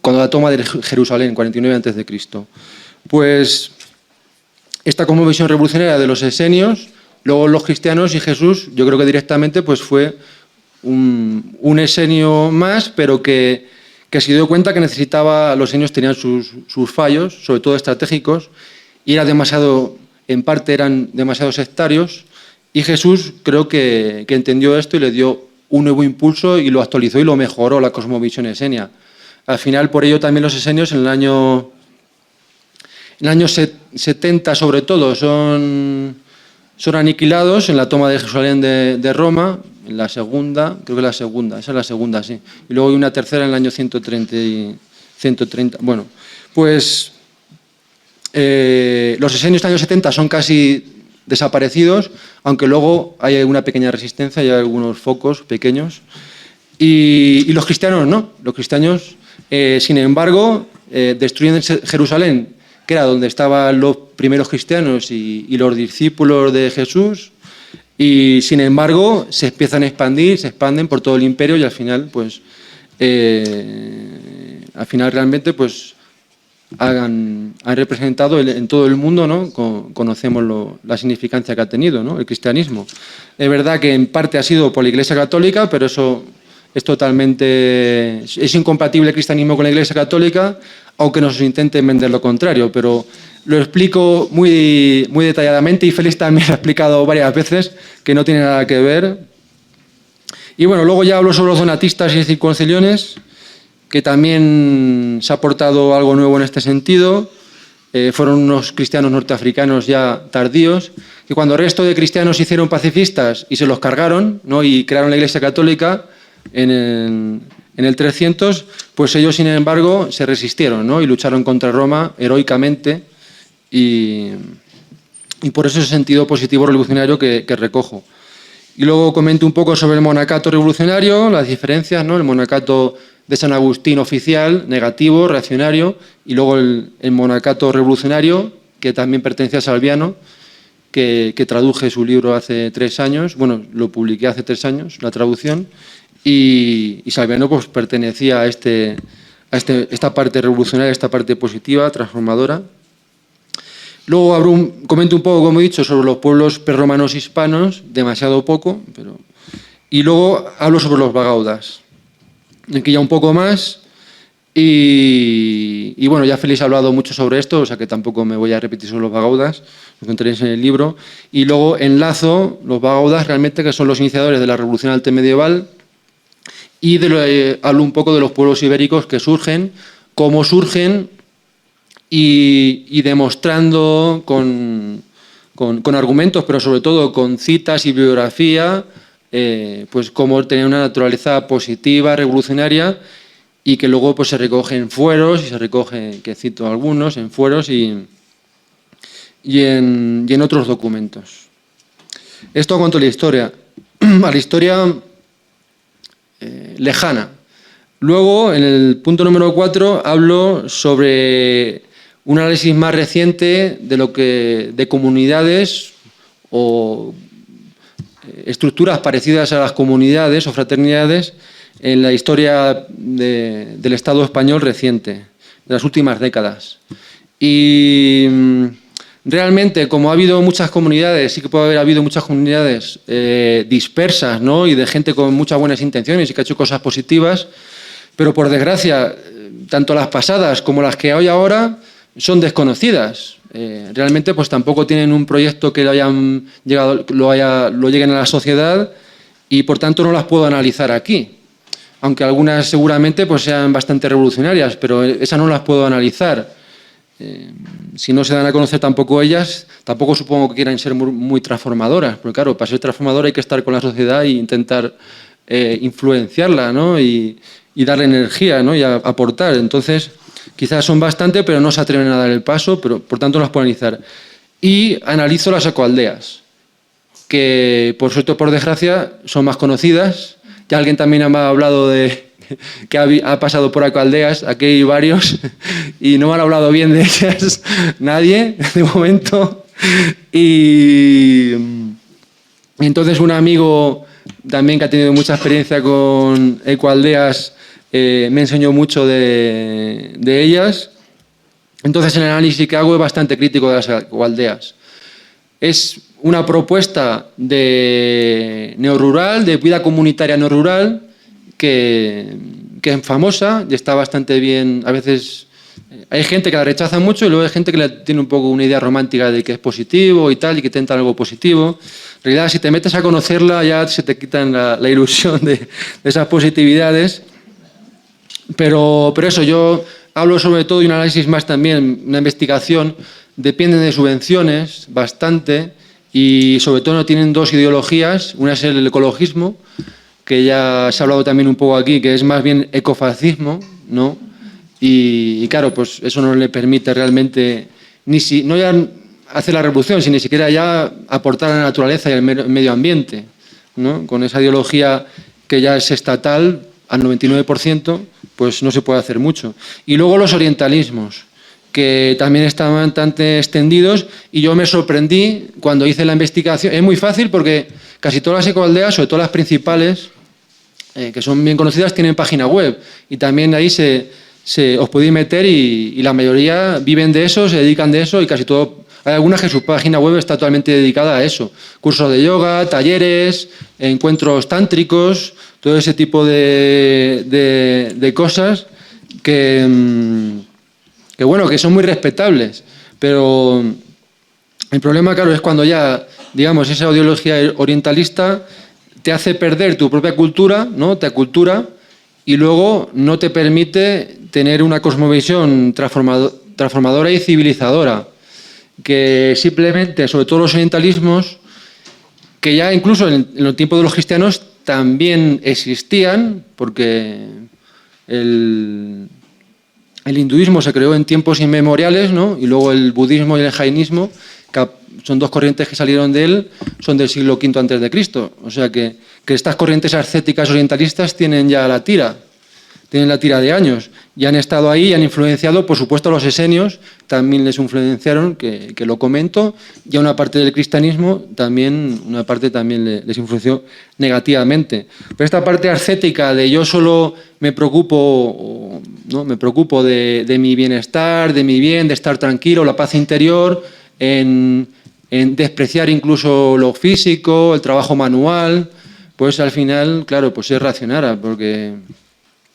cuando la toma de Jerusalén, 49 a.C. Pues esta cosmovisión revolucionaria de los esenios, luego los cristianos y Jesús, yo creo que directamente pues fue un esenio más, pero que se dio cuenta que los esenios tenían sus fallos, sobre todo estratégicos, y en parte eran demasiado sectarios, y Jesús creo que entendió esto y le dio un nuevo impulso y lo actualizó y lo mejoró, la cosmovisión esenia. Al final, por ello también los esenios en el año 70 sobre todo son aniquilados en la toma de Jerusalén de Roma, en la segunda, creo que esa es la segunda, sí. Y luego hay una tercera en el año 130. Bueno, pues los esenios del año 70 son casi desaparecidos, aunque luego hay una pequeña resistencia y hay algunos focos pequeños. Y los cristianos no. Los cristianos, sin embargo, destruyen Jerusalén, que era donde estaban los primeros cristianos y los discípulos de Jesús, y sin embargo se empiezan a expandir, se expanden por todo el imperio y al final, pues, realmente, pues, han representado en todo el mundo, ¿no? Conocemos la significancia que ha tenido, ¿no? El cristianismo. Es verdad que en parte ha sido por la Iglesia Católica, pero eso es incompatible el cristianismo con la Iglesia Católica, aunque nos intenten vender lo contrario, pero lo explico muy detalladamente, y Félix también lo ha explicado varias veces, que no tiene nada que ver. Y bueno, luego ya hablo sobre los donatistas y circunceliones, que también se ha aportado algo nuevo en este sentido. Fueron unos cristianos norteafricanos ya tardíos, que cuando el resto de cristianos se hicieron pacifistas y se los cargaron, ¿no? Y crearon la Iglesia Católica en el 300, pues ellos, sin embargo, se resistieron, ¿no? Y lucharon contra Roma heroicamente, y por eso ese sentido positivo revolucionario que recojo. Y luego comento un poco sobre el monacato revolucionario, las diferencias, ¿no? El monacato de San Agustín oficial, negativo, reaccionario, y luego el monacato revolucionario, que también pertenece a Salviano, que traduje su libro hace 3 años, bueno, lo publiqué hace 3 años, la traducción, y Salviano pues pertenecía a esta parte revolucionaria, esta parte positiva, transformadora. Luego comento un poco, como he dicho, sobre los pueblos prerromanos hispanos, demasiado poco, y luego hablo sobre los bagaudas. Aquí ya un poco más, y bueno, ya Félix ha hablado mucho sobre esto, o sea que tampoco me voy a repetir sobre los bagaudas, lo encontraréis en el libro. Y luego enlazo los bagaudas realmente, que son los iniciadores de la revolución altemedieval, y hablo un poco de los pueblos ibéricos que surgen, cómo surgen, y demostrando con argumentos, pero sobre todo con citas y bibliografía, pues cómo tener una naturaleza positiva, revolucionaria, y que luego pues se recoge en fueros, y se recoge, que cito algunos, en fueros y en otros documentos. Esto en cuanto a la historia. A la historia lejana. Luego, en el punto número 4, hablo sobre un análisis más reciente de comunidades o estructuras parecidas a las comunidades o fraternidades en la historia del Estado español reciente, de las últimas décadas. Y realmente, como ha habido muchas comunidades, sí que puede haber habido muchas comunidades dispersas, ¿no? Y de gente con muchas buenas intenciones y que ha hecho cosas positivas, pero por desgracia, tanto las pasadas como las que hay ahora son desconocidas. Realmente pues tampoco tienen un proyecto que lo lleguen a la sociedad, y por tanto no las puedo analizar aquí. Aunque algunas seguramente pues sean bastante revolucionarias, pero esas no las puedo analizar. Si no se dan a conocer tampoco ellas, tampoco supongo que quieran ser muy transformadoras, porque claro, para ser transformadora hay que estar con la sociedad e intentar influenciarla, ¿no? y darle energía, ¿no? Y aportar. Entonces, quizás son bastante, pero no se atreven a dar el paso, pero por tanto no las puedo analizar. Y analizo las ecoaldeas, que por suerte o por desgracia son más conocidas. Ya alguien también me ha hablado de que ha pasado por ecoaldeas, aquí hay varios, y no me han hablado bien de ellas nadie, de momento. Y entonces un amigo también que ha tenido mucha experiencia con ecoaldeas me enseñó mucho de ellas. Entonces el análisis que hago es bastante crítico de las ecoaldeas. Es una propuesta de neorrural, de vida comunitaria neorrural, que es famosa y está bastante bien. A veces hay gente que la rechaza mucho y luego hay gente que tiene un poco una idea romántica de que es positivo y tal, y que intenta algo positivo. En realidad, si te metes a conocerla, ya se te quitan la ilusión de esas positividades. Pero eso, yo hablo sobre todo de un análisis más también, una investigación. Dependen de subvenciones bastante, y sobre todo no tienen dos ideologías. Una es el ecologismo, que ya se ha hablado también un poco aquí, que es más bien ecofascismo, ¿no? Y claro, pues eso no le permite realmente no ya hacer la revolución, sino ni siquiera ya aportar a la naturaleza y al medio ambiente, ¿no? Con esa ideología que ya es estatal al 99%, pues no se puede hacer mucho. Y luego los orientalismos, que también están bastante extendidos, y yo me sorprendí cuando hice la investigación. Es muy fácil porque casi todas las ecoaldeas, sobre todo las principales, que son bien conocidas, tienen página web, y también ahí os podéis meter, y la mayoría viven de eso, se dedican de eso, y casi todo. Hay algunas que su página web está totalmente dedicada a eso. Cursos de yoga, talleres, encuentros tántricos, todo ese tipo de cosas que bueno, que son muy respetables. Pero el problema, claro, es cuando ya, digamos, esa ideología orientalista te hace perder tu propia cultura, ¿no? Te acultura, y luego no te permite tener una cosmovisión transformadora y civilizadora, que simplemente, sobre todo los orientalismos, que ya incluso en los tiempos de los cristianos también existían, porque el hinduismo se creó en tiempos inmemoriales, ¿no? Y luego el budismo y el jainismo, son dos corrientes que salieron de él, son del siglo V antes de Cristo. O sea que estas corrientes ascéticas orientalistas tienen ya la tira de años, y han estado ahí y han influenciado, por supuesto, a los esenios, también les influenciaron, que lo comento, y a una parte del cristianismo también, les influenció negativamente. Pero esta parte ascética de yo solo me preocupo, ¿no? Me preocupo de mi bienestar, de mi bien, de estar tranquilo, la paz interior, en despreciar incluso lo físico, el trabajo manual, pues al final, claro, pues es racional, porque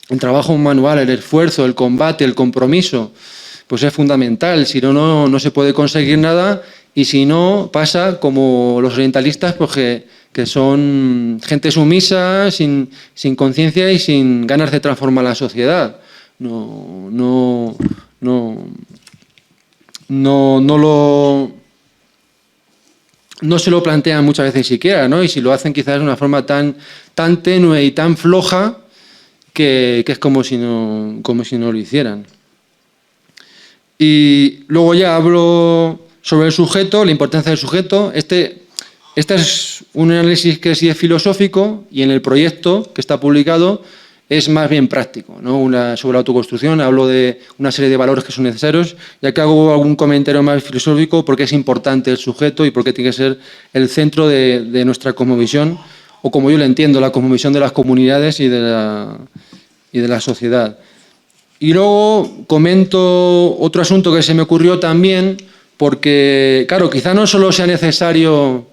el trabajo manual, el esfuerzo, el combate, el compromiso, pues es fundamental. Si no, no se puede conseguir nada, y si no, pasa como los orientalistas, pues que son gente sumisa, sin conciencia y sin ganas de transformar la sociedad. No se lo plantean muchas veces siquiera, ¿no? Y si lo hacen quizás de una forma tan tenue y tan floja, que es como si no lo hicieran. Y luego ya hablo sobre el sujeto, la importancia del sujeto. Este es un análisis que sí es filosófico, y en el proyecto que está publicado es más bien práctico, ¿no? Sobre la autoconstrucción hablo de una serie de valores que son necesarios, ya que hago algún comentario más filosófico porque es importante el sujeto y porque tiene que ser el centro de nuestra cosmovisión, o como yo lo entiendo, la cosmovisión de las comunidades y de la sociedad. Y luego comento otro asunto que se me ocurrió también, porque, claro, quizá no solo sea necesario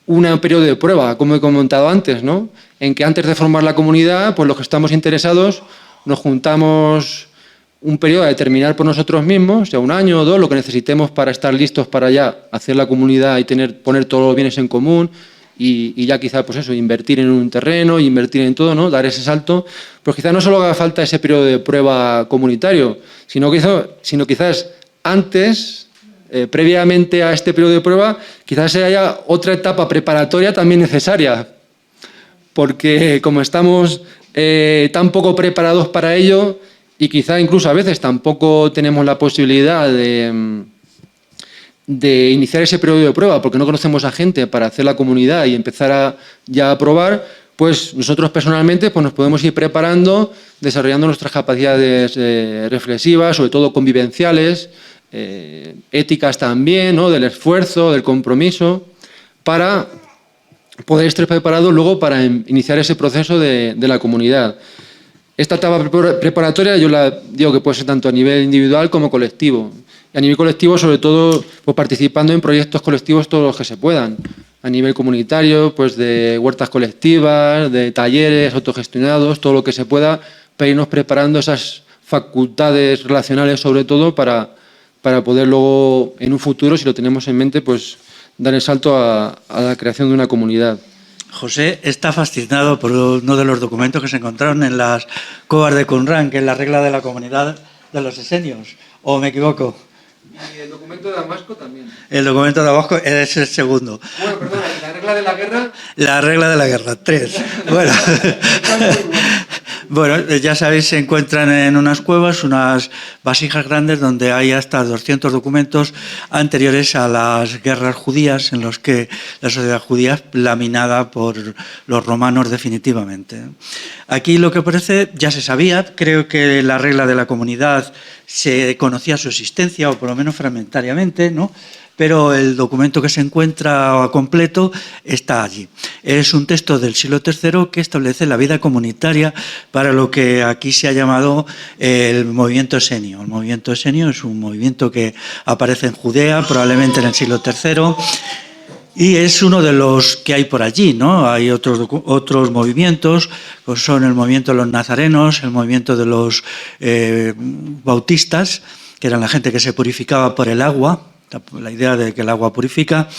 un periodo de prueba, como he comentado antes, ¿no? En que antes de formar la comunidad, pues los que estamos interesados nos juntamos un periodo a determinar por nosotros mismos, ya 1 año o 2, lo que necesitemos para estar listos para ya hacer la comunidad y poner todos los bienes en común, y ya quizá, pues eso, invertir en un terreno, invertir en todo, ¿no? Dar ese salto. Pues quizá no solo haga falta ese periodo de prueba comunitario, sino quizás antes, previamente a este periodo de prueba, quizás haya otra etapa preparatoria también necesaria, porque como estamos tan poco preparados para ello, y quizá incluso a veces tampoco tenemos la posibilidad de iniciar ese periodo de prueba porque no conocemos a gente para hacer la comunidad y empezar ya a probar, pues nosotros personalmente pues nos podemos ir preparando, desarrollando nuestras capacidades reflexivas, sobre todo convivenciales, éticas también, ¿no? Del esfuerzo, del compromiso, para poder estar preparados luego para iniciar ese proceso de la comunidad. Esta etapa preparatoria yo la digo que puede ser tanto a nivel individual como colectivo. Y a nivel colectivo, sobre todo, pues participando en proyectos colectivos todos los que se puedan. A nivel comunitario, pues de huertas colectivas, de talleres autogestionados, todo lo que se pueda, para irnos preparando esas facultades relacionales, sobre todo, para poder luego, en un futuro, si lo tenemos en mente, pues dar el salto a la creación de una comunidad. José está fascinado por uno de los documentos que se encontraron en las cuevas de Qumran, que es la regla de la comunidad de los esenios. ¿O me equivoco? Y el documento de Damasco también. El documento de Damasco es el segundo. Bueno, perdón, ¿la regla de la guerra? La regla de la guerra, 3. Bueno, ya sabéis, se encuentran en unas cuevas, unas vasijas grandes donde hay hasta 200 documentos anteriores a las guerras judías, en los que la sociedad judía es laminada por los romanos definitivamente. Aquí lo que parece, ya se sabía, creo que la regla de la comunidad se conocía su existencia, o por lo menos fragmentariamente, ¿no? Pero el documento que se encuentra completo está allí. Es un texto del siglo III que establece la vida comunitaria para lo que aquí se ha llamado el movimiento esenio. El movimiento esenio es un movimiento que aparece en Judea, probablemente en el siglo III, y es uno de los que hay por allí, ¿no? Hay otros movimientos, pues son el movimiento de los nazarenos, el movimiento de los bautistas, que eran la gente que se purificaba por el agua, la idea de que el agua purifica,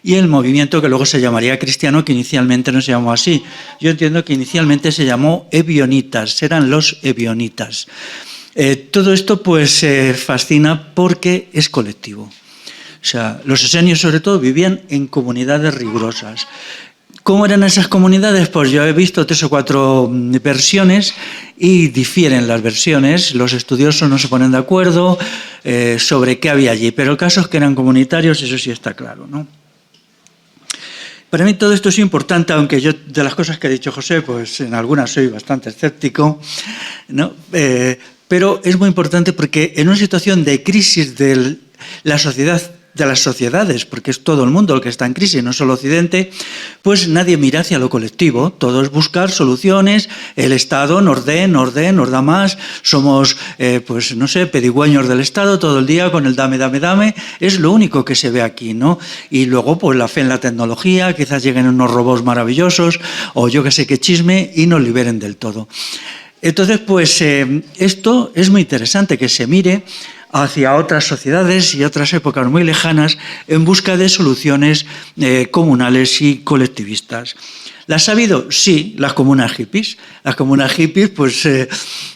y el movimiento que luego se llamaría cristiano, que inicialmente no se llamó así. Yo entiendo que inicialmente se llamó ebionitas, eran los ebionitas. Todo esto pues fascina porque es colectivo. O sea, los esenios sobre todo vivían en comunidades rigurosas. ¿Cómo eran esas comunidades? Pues yo he visto 3 o 4 versiones y difieren las versiones. Los estudiosos no se ponen de acuerdo. sobre qué había allí, pero el caso es que eran comunitarios, eso sí está claro, ¿no? Para mí todo esto es importante, aunque yo de las cosas que ha dicho José, pues en algunas soy bastante escéptico, ¿no? Pero es muy importante porque en una situación de crisis de la sociedad, de las sociedades, porque es todo el mundo el que está en crisis, no solo Occidente, pues nadie mira hacia lo colectivo, todo es buscar soluciones, el Estado nos da más, somos, pues no sé, pedigüeños del Estado todo el día con el dame, es lo único que se ve aquí, ¿no? Y luego pues la fe en la tecnología, quizás lleguen unos robots maravillosos o yo que sé qué chisme y nos liberen del todo. Entonces, pues esto es muy interesante que se mire hacia otras sociedades y otras épocas muy lejanas en busca de soluciones comunales y colectivistas. ¿Las ha habido? Sí, las comunas hippies. Las comunas hippies, pues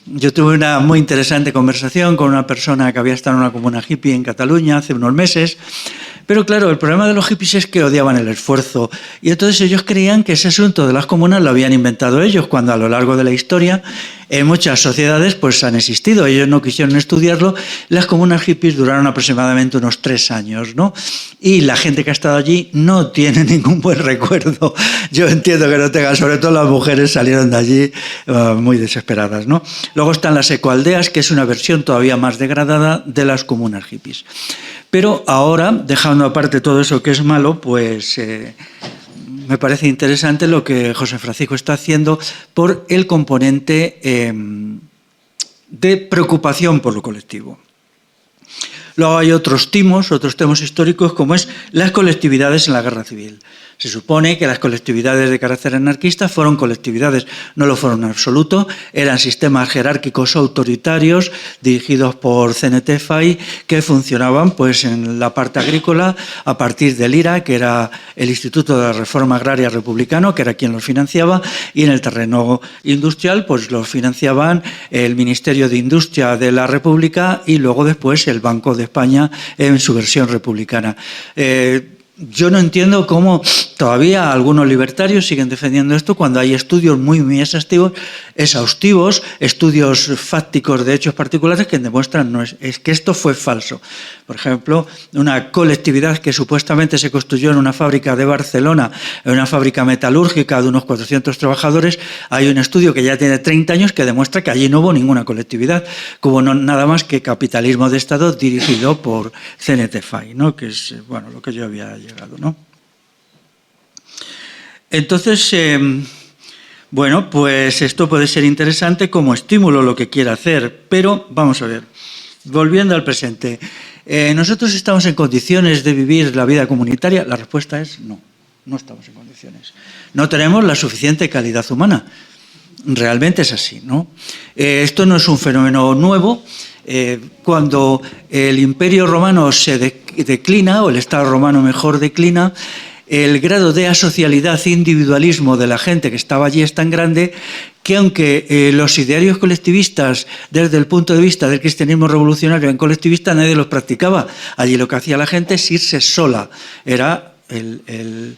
yo tuve una muy interesante conversación con una persona que había estado en una comuna hippie en Cataluña hace unos meses. Pero claro, el problema de los hippies es que odiaban el esfuerzo y entonces ellos creían que ese asunto de las comunas lo habían inventado ellos, cuando a lo largo de la historia en muchas sociedades pues han existido. Ellos no quisieron estudiarlo. Las comunas hippies duraron aproximadamente unos 3 años, ¿no? Y la gente que ha estado allí no tiene ningún buen recuerdo. Yo entiendo que no tengan, sobre todo las mujeres salieron de allí muy desesperadas, ¿no? Luego están las ecoaldeas, que es una versión todavía más degradada de las comunas hippies. Pero ahora, dejando aparte todo eso que es malo, pues me parece interesante lo que José Francisco está haciendo por el componente de preocupación por lo colectivo. Luego hay otros temas históricos, como es las colectividades en la guerra civil. Se supone que las colectividades de carácter anarquista fueron colectividades, no lo fueron en absoluto, eran sistemas jerárquicos autoritarios dirigidos por CNT-FAI que funcionaban pues, en la parte agrícola a partir del IRA, que era el Instituto de la Reforma Agraria Republicano, que era quien los financiaba, y en el terreno industrial pues los financiaban el Ministerio de Industria de la República y luego después el Banco de España en su versión republicana. Yo no entiendo cómo todavía algunos libertarios siguen defendiendo esto cuando hay estudios muy exhaustivos, estudios fácticos de hechos particulares que demuestran es que esto fue falso. Por ejemplo, una colectividad que supuestamente se construyó en una fábrica de Barcelona, en una fábrica metalúrgica de unos 400 trabajadores, hay un estudio que ya tiene 30 años que demuestra que allí no hubo ninguna colectividad, como nada más que capitalismo de Estado dirigido por CNT-FAI, ¿no? Que es bueno, lo que yo había llegado, ¿no? Entonces, bueno, pues esto puede ser interesante como estímulo lo que quiera hacer, pero vamos a ver, volviendo al presente, ¿nosotros estamos en condiciones de vivir la vida comunitaria? La respuesta es no, no estamos en condiciones. No tenemos la suficiente calidad humana. Realmente es así, ¿no? Esto no es un fenómeno nuevo. Cuando el Imperio Romano se declina, o el Estado romano mejor declina, el grado de asocialidad e individualismo de la gente que estaba allí es tan grande que aunque los idearios colectivistas desde el punto de vista del cristianismo revolucionario en colectivista nadie los practicaba. Allí lo que hacía la gente es irse sola. Era el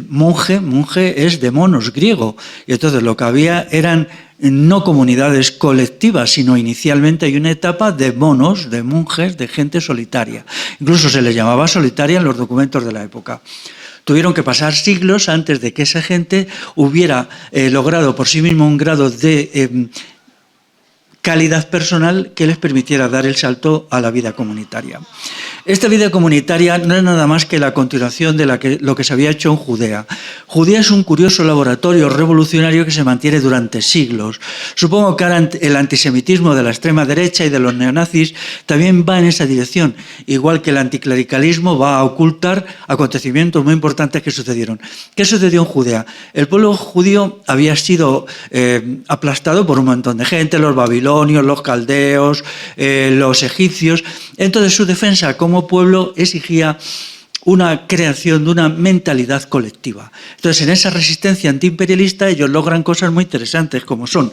monje es de monos, griego. Y entonces lo que había eran no comunidades colectivas, sino inicialmente hay una etapa de monos, de monjes, de gente solitaria. Incluso se les llamaba solitaria en los documentos de la época. Tuvieron que pasar siglos antes de que esa gente hubiera logrado por sí mismo un grado de calidad personal que les permitiera dar el salto a la vida comunitaria. Esta vida comunitaria no es nada más que la continuación de lo que se había hecho en Judea. Judea es un curioso laboratorio revolucionario que se mantiene durante siglos. Supongo que ahora el antisemitismo de la extrema derecha y de los neonazis también va en esa dirección, igual que el anticlericalismo va a ocultar acontecimientos muy importantes que sucedieron. ¿Qué sucedió en Judea? El pueblo judío había sido aplastado por un montón de gente, los babilonios, los caldeos, los egipcios. Entonces su defensa como pueblo exigía una creación de una mentalidad colectiva. Entonces, en esa resistencia antiimperialista ellos logran cosas muy interesantes, como son,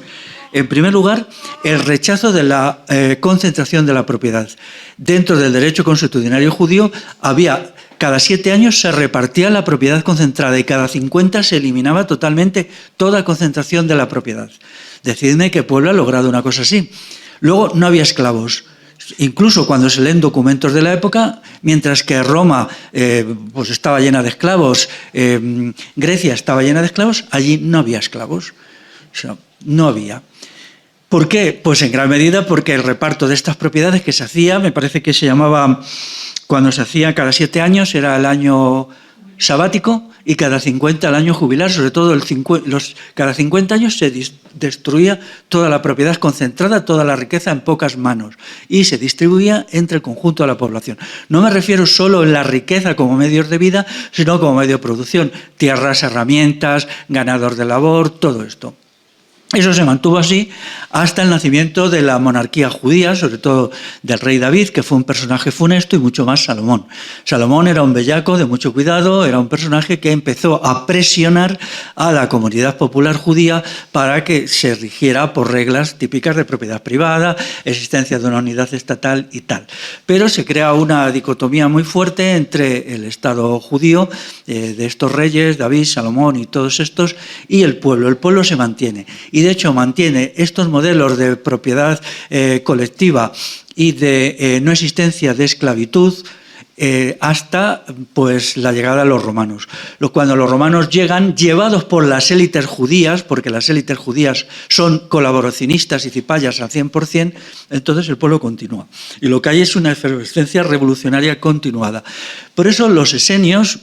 en primer lugar, el rechazo de la concentración de la propiedad. Dentro del derecho consuetudinario judío había, cada 7 años se repartía la propiedad concentrada y cada 50 se eliminaba totalmente toda concentración de la propiedad. Decidme qué pueblo ha logrado una cosa así. Luego, no había esclavos. incluso cuando se leen documentos de la época, mientras que Roma pues estaba llena de esclavos, Grecia estaba llena de esclavos, allí no había esclavos. O sea, no había. ¿Por qué? Pues en gran medida porque el reparto de estas propiedades que se hacía, me parece que se llamaba, cuando se hacía cada 7 años, era el año sabático, y cada 50 el año jubilar, sobre todo cada 50 años se destruía toda la propiedad concentrada, toda la riqueza en pocas manos, y se distribuía entre el conjunto de la población. No me refiero solo en la riqueza como medios de vida, sino como medio de producción, tierras, herramientas, ganados de labor, todo esto. Eso se mantuvo así hasta el nacimiento de la monarquía judía, sobre todo del rey David, que fue un personaje funesto, y mucho más Salomón. Salomón era un bellaco de mucho cuidado, era un personaje que empezó a presionar a la comunidad popular judía para que se rigiera por reglas típicas de propiedad privada, existencia de una unidad estatal y tal. Pero se crea una dicotomía muy fuerte entre el Estado judío, de estos reyes, David, Salomón y todos estos, y el pueblo. El pueblo se mantiene. Y de hecho mantiene estos modelos de propiedad colectiva y de no existencia de esclavitud hasta pues la llegada de los romanos. Cuando los romanos llegan, llevados por las élites judías, porque las élites judías son colaboracionistas y cipayas al 100%, entonces el pueblo continúa. Y lo que hay es una efervescencia revolucionaria continuada. Por eso los esenios,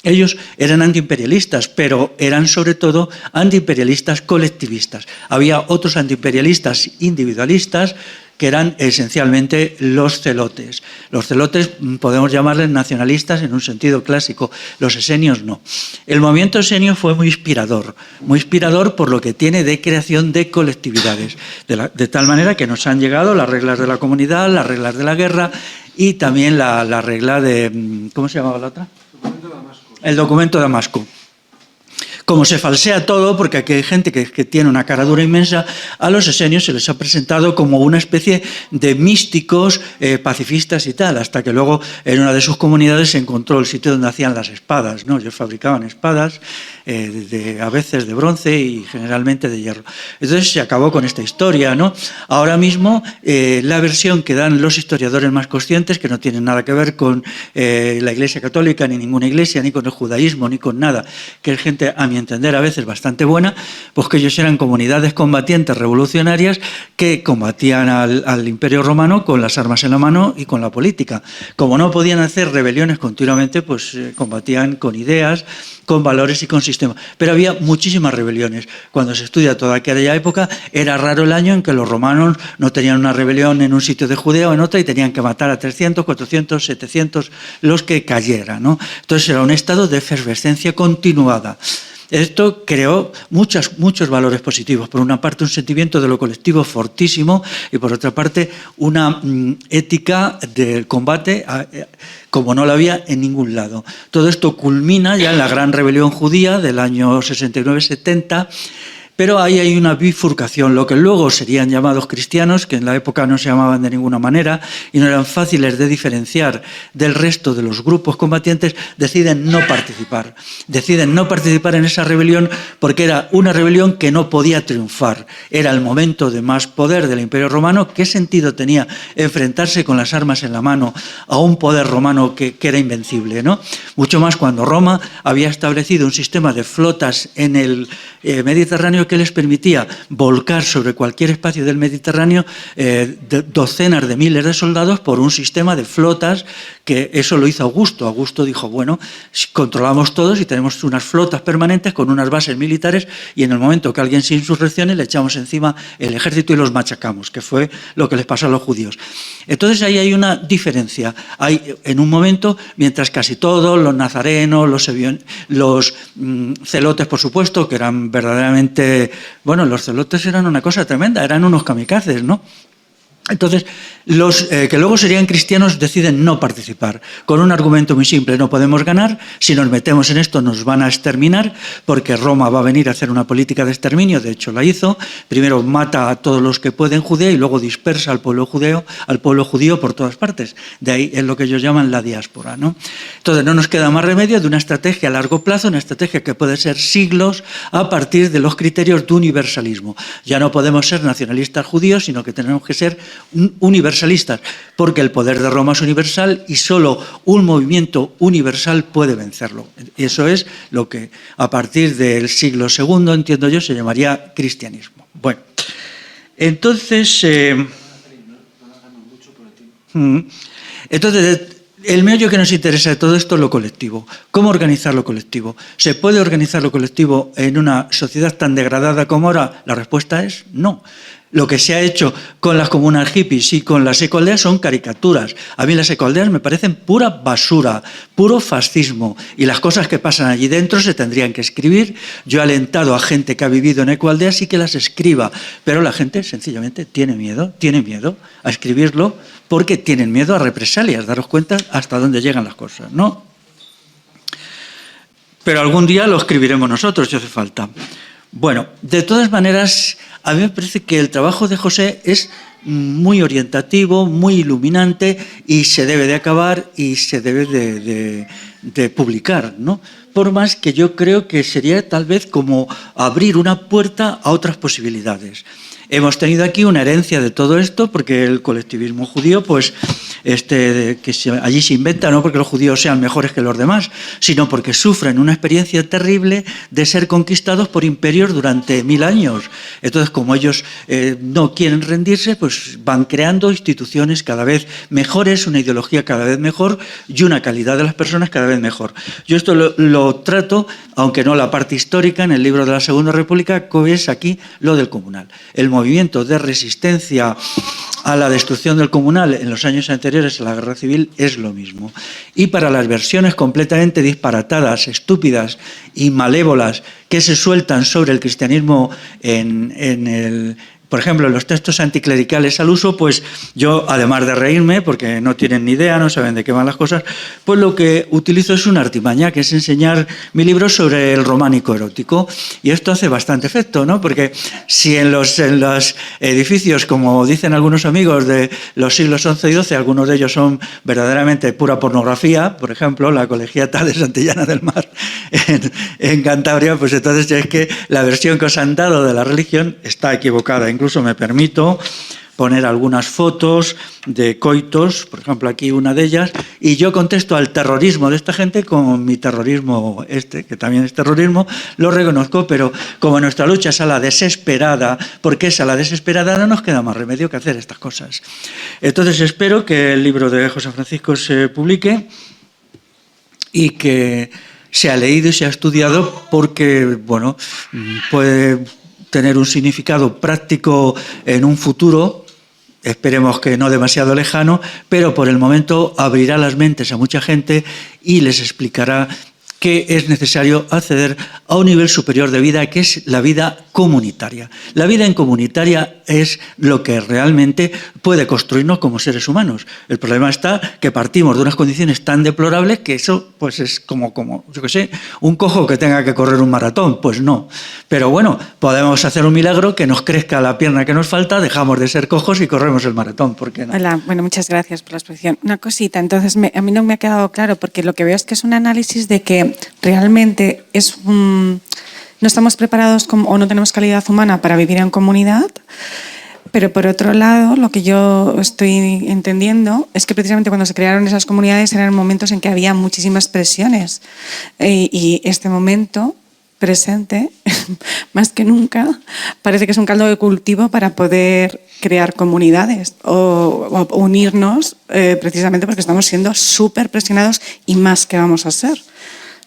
ellos eran antiimperialistas, pero eran sobre todo antiimperialistas colectivistas. Había otros antiimperialistas individualistas que eran esencialmente los celotes. Los celotes podemos llamarles nacionalistas en un sentido clásico, los esenios no. El movimiento esenio fue muy inspirador por lo que tiene de creación de colectividades, de tal manera que nos han llegado las reglas de la comunidad, las reglas de la guerra y también la regla de... ¿Cómo se llamaba la otra? El documento de Damasco. Como se falsea todo, porque aquí hay gente que tiene una cara dura inmensa, a los esenios se les ha presentado como una especie de místicos pacifistas y tal, hasta que luego en una de sus comunidades se encontró el sitio donde hacían las espadas, ¿no? Ellos fabricaban espadas, a veces de bronce y generalmente de hierro. Entonces se acabó con esta historia, ¿no? Ahora mismo la versión que dan los historiadores más conscientes, que no tienen nada que ver con la Iglesia Católica, ni ninguna iglesia, ni con el judaísmo, ni con nada, que es gente, a mi entender, a veces bastante buena, pues que ellos eran comunidades combatientes revolucionarias que combatían al Imperio Romano con las armas en la mano y con la política. Como no podían hacer rebeliones continuamente, pues combatían con ideas, con valores y con sistemas. Pero había muchísimas rebeliones. Cuando se estudia toda aquella época, era raro el año en que los romanos no tenían una rebelión en un sitio de Judea o en otra y tenían que matar a 300, 400, 700 los que cayeran, ¿no? Entonces era un estado de efervescencia continuada. Esto creó muchos valores positivos. Por una parte, un sentimiento de lo colectivo fortísimo y por otra parte, una ética del combate como no la había en ningún lado. Todo esto culmina ya en la gran rebelión judía del año 69-70, pero ahí hay una bifurcación, lo que luego serían llamados cristianos, que en la época no se llamaban de ninguna manera y no eran fáciles de diferenciar del resto de los grupos combatientes, deciden no participar. Deciden no participar en esa rebelión porque era una rebelión que no podía triunfar. Era el momento de más poder del Imperio Romano. ¿Qué sentido tenía enfrentarse con las armas en la mano a un poder romano que era invencible, ¿no? Mucho más cuando Roma había establecido un sistema de flotas en el Mediterráneo que les permitía volcar sobre cualquier espacio del Mediterráneo docenas de miles de soldados por un sistema de flotas, que eso lo hizo Augusto. Augusto dijo, bueno, controlamos todos y tenemos unas flotas permanentes con unas bases militares y en el momento que alguien se insurreccione le echamos encima el ejército y los machacamos, que fue lo que les pasó a los judíos. Entonces ahí hay una diferencia. Hay en un momento, mientras casi todos, los nazarenos, los celotes, por supuesto, que eran verdaderamente... Bueno, los celotes eran una cosa tremenda, eran unos kamikazes, ¿no? Entonces, los que luego serían cristianos deciden no participar, con un argumento muy simple: no podemos ganar, si nos metemos en esto nos van a exterminar, porque Roma va a venir a hacer una política de exterminio, de hecho la hizo, primero mata a todos los que puede en Judea y luego dispersa al pueblo judío por todas partes, de ahí es lo que ellos llaman la diáspora, ¿no? Entonces no nos queda más remedio de una estrategia a largo plazo, una estrategia que puede ser siglos a partir de los criterios de universalismo. Ya no podemos ser nacionalistas judíos, sino que tenemos que ser universalistas, porque el poder de Roma es universal y solo un movimiento universal puede vencerlo. Y eso es lo que a partir del siglo II, entiendo yo, se llamaría cristianismo. Bueno, entonces... Entonces, el meollo que nos interesa de todo esto es lo colectivo. ¿Cómo organizar lo colectivo? ¿Se puede organizar lo colectivo en una sociedad tan degradada como ahora? La respuesta es no. Lo que se ha hecho con las comunas hippies y con las ecoaldeas son caricaturas. A mí las ecoaldeas me parecen pura basura, puro fascismo. Y las cosas que pasan allí dentro se tendrían que escribir. Yo he alentado a gente que ha vivido en ecoaldeas y que las escriba. Pero la gente sencillamente tiene miedo a escribirlo porque tienen miedo a represalias. Daros cuenta hasta dónde llegan las cosas, ¿no? Pero algún día lo escribiremos nosotros si hace falta. Bueno, de todas maneras, a mí me parece que el trabajo de José es muy orientativo, muy iluminante y se debe de acabar y se debe de publicar, ¿no? Por más que yo creo que sería tal vez como abrir una puerta a otras posibilidades. Hemos tenido aquí una herencia de todo esto, porque el colectivismo judío, pues, allí se inventa, no porque los judíos sean mejores que los demás, sino porque sufren una experiencia terrible de ser conquistados por imperios durante 1000 años. Entonces, como ellos no quieren rendirse, pues van creando instituciones cada vez mejores, una ideología cada vez mejor y una calidad de las personas cada vez mejor. Yo esto lo trato, aunque no la parte histórica, en el libro de la Segunda República, que es aquí lo del comunal. El movimiento de resistencia a la destrucción del comunal en los años anteriores a la Guerra Civil es lo mismo. Y para las versiones completamente disparatadas, estúpidas y malévolas que se sueltan sobre el cristianismo por ejemplo, en los textos anticlericales al uso, pues yo, además de reírme, porque no tienen ni idea, no saben de qué van las cosas, pues lo que utilizo es una artimaña, que es enseñar mi libro sobre el románico erótico. Y esto hace bastante efecto, ¿no? Porque si en los edificios, como dicen algunos amigos de los siglos XI y XII, algunos de ellos son verdaderamente pura pornografía, por ejemplo, la Colegiata de Santillana del Mar en Cantabria, pues entonces es que la versión que os han dado de la religión está equivocada. Incluso me permito poner algunas fotos de coitos, por ejemplo aquí una de ellas, y yo contesto al terrorismo de esta gente con mi terrorismo que también es terrorismo, lo reconozco, pero como nuestra lucha es a la desesperada, porque es a la desesperada, no nos queda más remedio que hacer estas cosas. Entonces espero que el libro de José Francisco se publique y que sea leído y sea estudiado, porque, bueno, puede tener un significado práctico en un futuro, esperemos que no demasiado lejano, pero por el momento abrirá las mentes a mucha gente y les explicará que es necesario acceder a un nivel superior de vida, que es la vida comunitaria. La vida en comunitaria es lo que realmente puede construirnos como seres humanos. El problema está que partimos de unas condiciones tan deplorables que eso pues es como yo qué sé, un cojo que tenga que correr un maratón. Pues no. Pero bueno, podemos hacer un milagro, que nos crezca la pierna que nos falta, dejamos de ser cojos y corremos el maratón. ¿Por qué no? Hola, bueno, muchas gracias por la exposición. Una cosita, entonces a mí no me ha quedado claro, porque lo que veo es que es un análisis de que realmente no estamos preparados o no tenemos calidad humana para vivir en comunidad, pero por otro lado, lo que yo estoy entendiendo es que precisamente cuando se crearon esas comunidades eran momentos en que había muchísimas presiones y este momento presente, más que nunca, parece que es un caldo de cultivo para poder crear comunidades o unirnos precisamente porque estamos siendo súper presionados y más que vamos a ser.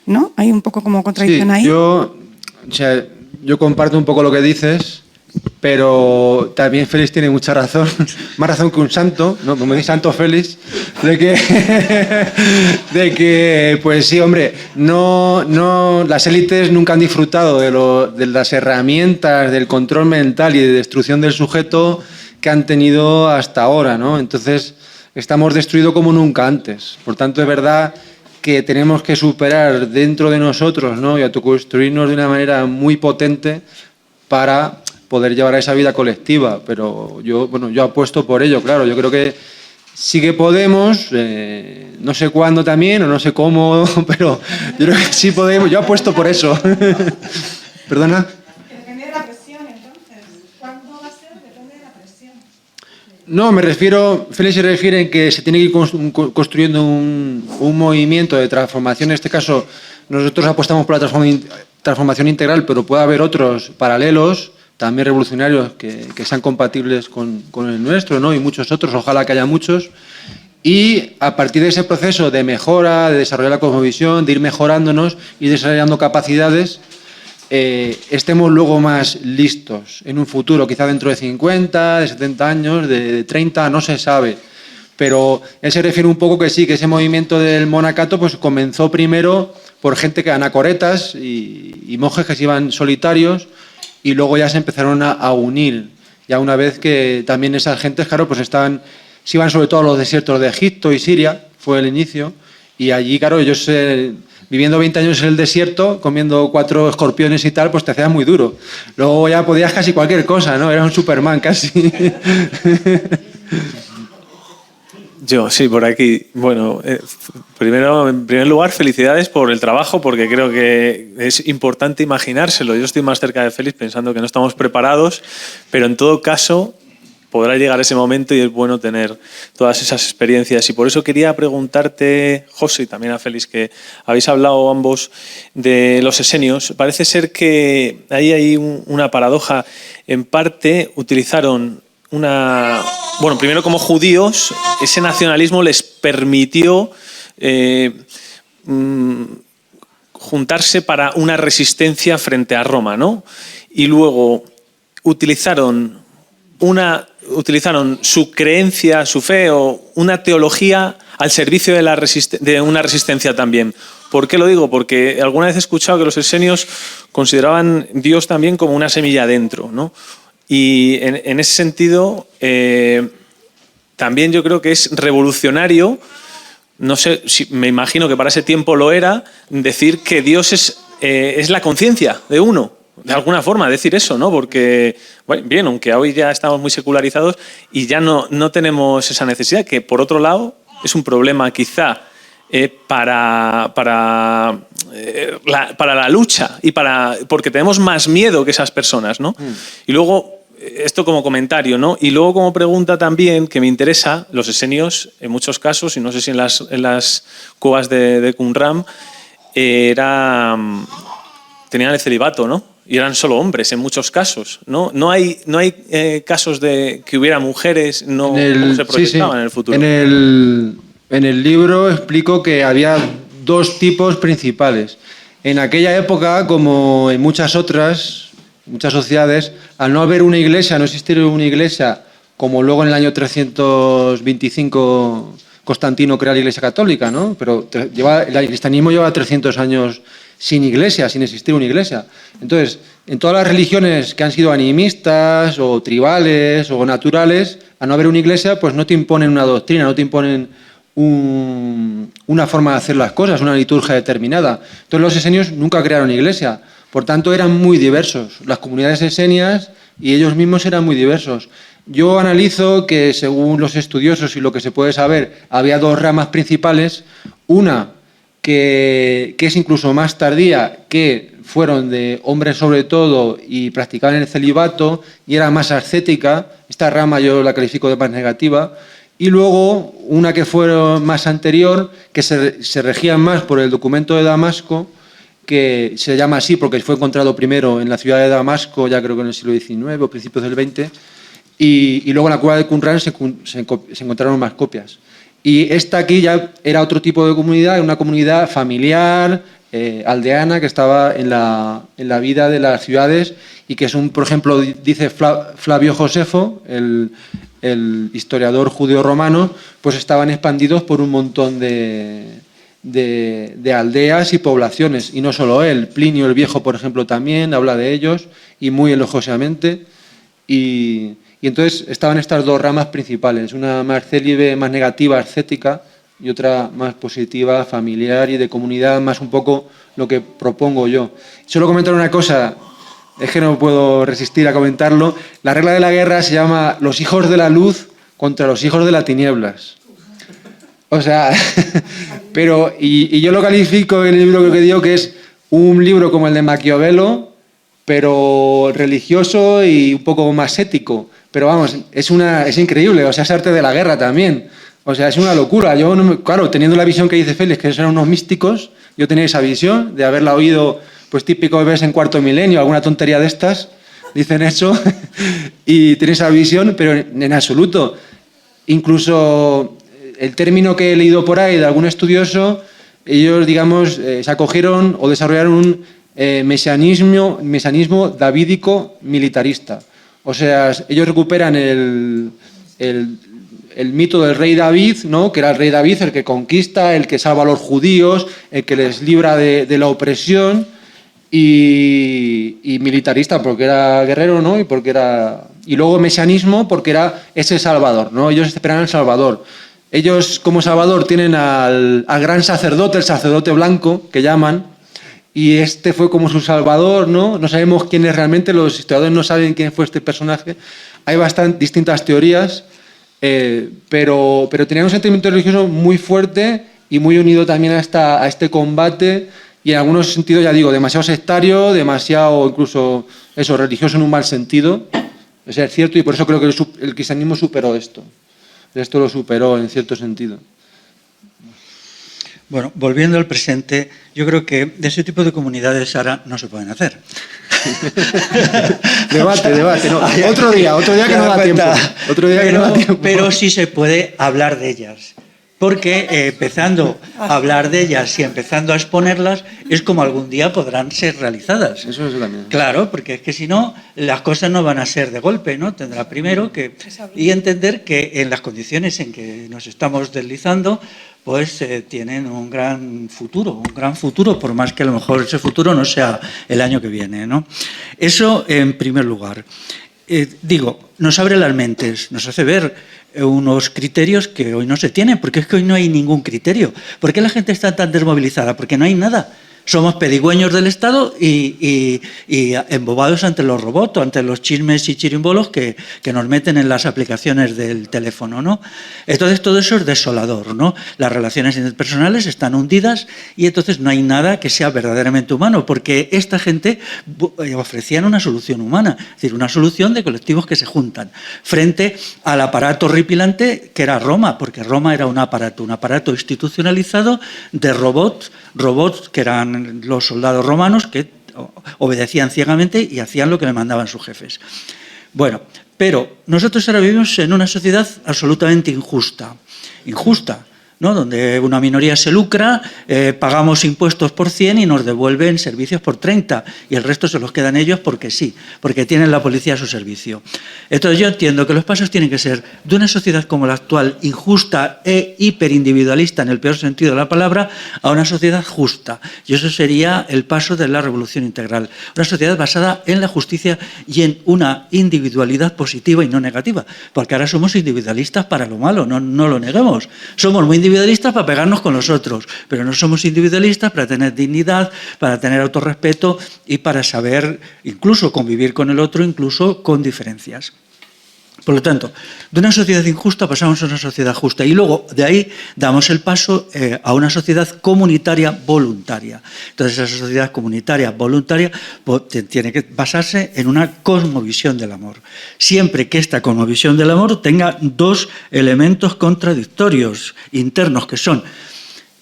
¿No? Hay un poco como contradicción ahí. Yo comparto un poco lo que dices, pero también Félix tiene mucha razón, más razón que un santo, ¿no? Como dice Santo Félix, de que pues sí, hombre, no, las élites nunca han disfrutado de las herramientas del control mental y de destrucción del sujeto que han tenido hasta ahora, ¿no? Entonces, estamos destruidos como nunca antes. Por tanto, es verdad que tenemos que superar dentro de nosotros, ¿no? Y autoconstruirnos de una manera muy potente para poder llevar a esa vida colectiva. Pero yo apuesto por ello, claro. Yo creo que sí que podemos, no sé cuándo también, o no sé cómo, pero yo creo que sí podemos. Yo apuesto por eso. ¿Perdona? Depende de la presión, entonces. ¿Cuándo va a ser? Depende de la presión. No, Félix se refiere en que se tiene que ir construyendo un movimiento de transformación. En este caso, nosotros apostamos por la transformación integral, pero puede haber otros paralelos, también revolucionarios, que sean compatibles con el nuestro, ¿no? Y muchos otros, ojalá que haya muchos. Y a partir de ese proceso de mejora, de desarrollar la cosmovisión, de ir mejorándonos y desarrollando capacidades, estemos luego más listos en un futuro, quizá dentro de 50, de 70 años, de 30, no se sabe. Pero él se refiere un poco que sí, que ese movimiento del monacato pues comenzó primero por gente que anacoretas y monjes que se iban solitarios y luego ya se empezaron a unir. Ya una vez que también esas gentes, claro, pues se iban sobre todo a los desiertos de Egipto y Siria, fue el inicio, y allí, claro, ellos viviendo 20 años en el desierto, comiendo 4 escorpiones y tal, pues te hacía muy duro. Luego ya podías casi cualquier cosa, ¿no? Era un Superman casi. Yo, sí, por aquí. Bueno, en primer lugar, felicidades por el trabajo, porque creo que es importante imaginárselo. Yo estoy más cerca de Félix pensando que no estamos preparados, pero en todo caso podrá llegar ese momento y es bueno tener todas esas experiencias. Y por eso quería preguntarte, José, y también a Félix, que habéis hablado ambos de los esenios. Parece ser que ahí hay una paradoja. En parte utilizaron bueno, primero como judíos, ese nacionalismo les permitió juntarse para una resistencia frente a Roma, ¿no? Y luego utilizaron su creencia, su fe o una teología al servicio de una resistencia también. ¿Por qué lo digo? Porque alguna vez he escuchado que los esenios consideraban Dios también como una semilla dentro, ¿no? Y en ese sentido, también yo creo que es revolucionario, no sé, me imagino que para ese tiempo lo era, decir que Dios es la conciencia de uno, de alguna forma, decir eso, ¿no? Porque, bueno, bien, aunque hoy ya estamos muy secularizados y ya no tenemos esa necesidad, que por otro lado es un problema quizá para la lucha y porque tenemos más miedo que esas personas, ¿no? Y luego, esto como comentario, ¿no? Y luego como pregunta también, que me interesa, los esenios, en muchos casos, y no sé si en las cuevas de Qumran, tenían el celibato, ¿no? Y eran solo hombres en muchos casos, ¿no? No hay casos de que hubiera mujeres, ¿cómo se proyectaban en el futuro? En el libro explico que había 2 tipos principales. En aquella época, como en muchas otras, muchas sociedades, al no haber una iglesia, no existir una iglesia, como luego en el año 325 Constantino crea la Iglesia Católica, ¿no? Pero el cristianismo lleva 300 años sin iglesia, sin existir una iglesia. Entonces, en todas las religiones que han sido animistas o tribales o naturales, al no haber una iglesia, pues no te imponen una doctrina, no te imponen una forma de hacer las cosas, una liturgia determinada. Entonces los esenios nunca crearon iglesia, por tanto eran muy diversos. Las comunidades esenias y ellos mismos eran muy diversos. Yo analizo que según los estudiosos y lo que se puede saber, había 2 ramas principales. Una que es incluso más tardía, que fueron de hombres sobre todo y practicaban el celibato y era más ascética. Esta rama yo la califico de más negativa. Y luego una que fue más anterior, que se regían más por el documento de Damasco, que se llama así porque fue encontrado primero en la ciudad de Damasco, ya creo que en el siglo XIX o principios del XX, y luego en la cueva de Qumran se encontraron más copias. Y esta aquí ya era otro tipo de comunidad, una comunidad familiar, aldeana, que estaba en la vida de las ciudades y que es por ejemplo, dice Flavio Josefo, el historiador judeo-romano, pues estaban expandidos por un montón de aldeas y poblaciones. Y no solo él, Plinio el Viejo, por ejemplo, también habla de ellos y muy elogiosamente. Y entonces estaban estas 2 ramas principales, una más célibe, más negativa, ascética, y otra más positiva, familiar y de comunidad, más un poco lo que propongo yo. Solo comentar una cosa, es que no puedo resistir a comentarlo. La regla de la guerra se llama los hijos de la luz contra los hijos de las tinieblas. O sea, y yo lo califico en el libro que digo que es un libro como el de Maquiavelo, pero religioso y un poco más ético. Pero vamos, es increíble, o sea, es arte de la guerra también. O sea, es una locura. Yo, claro, teniendo la visión que dice Félix, que eran unos místicos, yo tenía esa visión de haberla oído, pues típico ves en Cuarto Milenio, alguna tontería de estas, dicen eso, y tenía esa visión, pero en absoluto. Incluso el término que he leído por ahí de algún estudioso, ellos, digamos, se acogieron o desarrollaron un mesianismo davídico militarista. O sea, ellos recuperan el mito del rey David, ¿no? Que era el rey David el que conquista, el que salva a los judíos, el que les libra de la opresión, y militarista porque era guerrero, ¿no? Y luego mesianismo porque era ese Salvador, ¿no? Ellos esperan al Salvador. Ellos como Salvador tienen al gran sacerdote, el sacerdote blanco, que llaman, y este fue como su Salvador, ¿no? No sabemos quién es realmente, los historiadores no saben quién fue este personaje. Hay distintas teorías, pero tenía un sentimiento religioso muy fuerte y muy unido también a este combate, y en algunos sentidos, ya digo, demasiado sectario, demasiado incluso eso, religioso en un mal sentido. O sea, es cierto, y por eso creo que el cristianismo superó esto. Esto lo superó en cierto sentido. Bueno, volviendo al presente, yo creo que de ese tipo de comunidades ahora no se pueden hacer. Debate. No. Otro día que no da tiempo. Pero sí se puede hablar de ellas. Porque empezando a hablar de ellas y empezando a exponerlas, es como algún día podrán ser realizadas. Eso también. Claro, porque es que si no, las cosas no van a ser de golpe, ¿no? Tendrá primero que y entender que en las condiciones en que nos estamos deslizando, pues tienen un gran futuro, por más que a lo mejor ese futuro no sea el año que viene, ¿no? Eso en primer lugar. Nos abre las mentes, nos hace ver unos criterios que hoy no se tienen, porque es que hoy no hay ningún criterio. ¿Por qué la gente está tan desmovilizada? Porque no hay nada. Somos pedigüeños del Estado y embobados ante los robots, ante los chismes y chirimbolos que nos meten en las aplicaciones del teléfono, ¿no? Entonces todo eso es desolador, ¿no? Las relaciones interpersonales están hundidas y entonces no hay nada que sea verdaderamente humano, porque esta gente ofrecían una solución humana, es decir, una solución de colectivos que se juntan frente al aparato horripilante que era Roma, porque Roma era un aparato institucionalizado de robots que eran los soldados romanos que obedecían ciegamente y hacían lo que le mandaban sus jefes. Bueno, pero nosotros ahora vivimos en una sociedad absolutamente injusta, ¿no? Donde una minoría se lucra, pagamos impuestos por 100 y nos devuelven servicios por 30 y el resto se los quedan ellos porque sí, porque tienen la policía a su servicio. Entonces yo entiendo que los pasos tienen que ser de una sociedad como la actual, injusta e hiperindividualista en el peor sentido de la palabra, a una sociedad justa. Y eso sería el paso de la revolución integral. Una sociedad basada en la justicia y en una individualidad positiva y no negativa, porque ahora somos individualistas para lo malo, no lo neguemos. Somos muy individualistas para pegarnos con los otros, pero no somos individualistas para tener dignidad, para tener autorrespeto y para saber incluso convivir con el otro, incluso con diferencias. Por lo tanto, de una sociedad injusta pasamos a una sociedad justa y luego de ahí damos el paso a una sociedad comunitaria voluntaria. Entonces esa sociedad comunitaria voluntaria tiene que basarse en una cosmovisión del amor. Siempre que esta cosmovisión del amor tenga dos elementos contradictorios internos que son: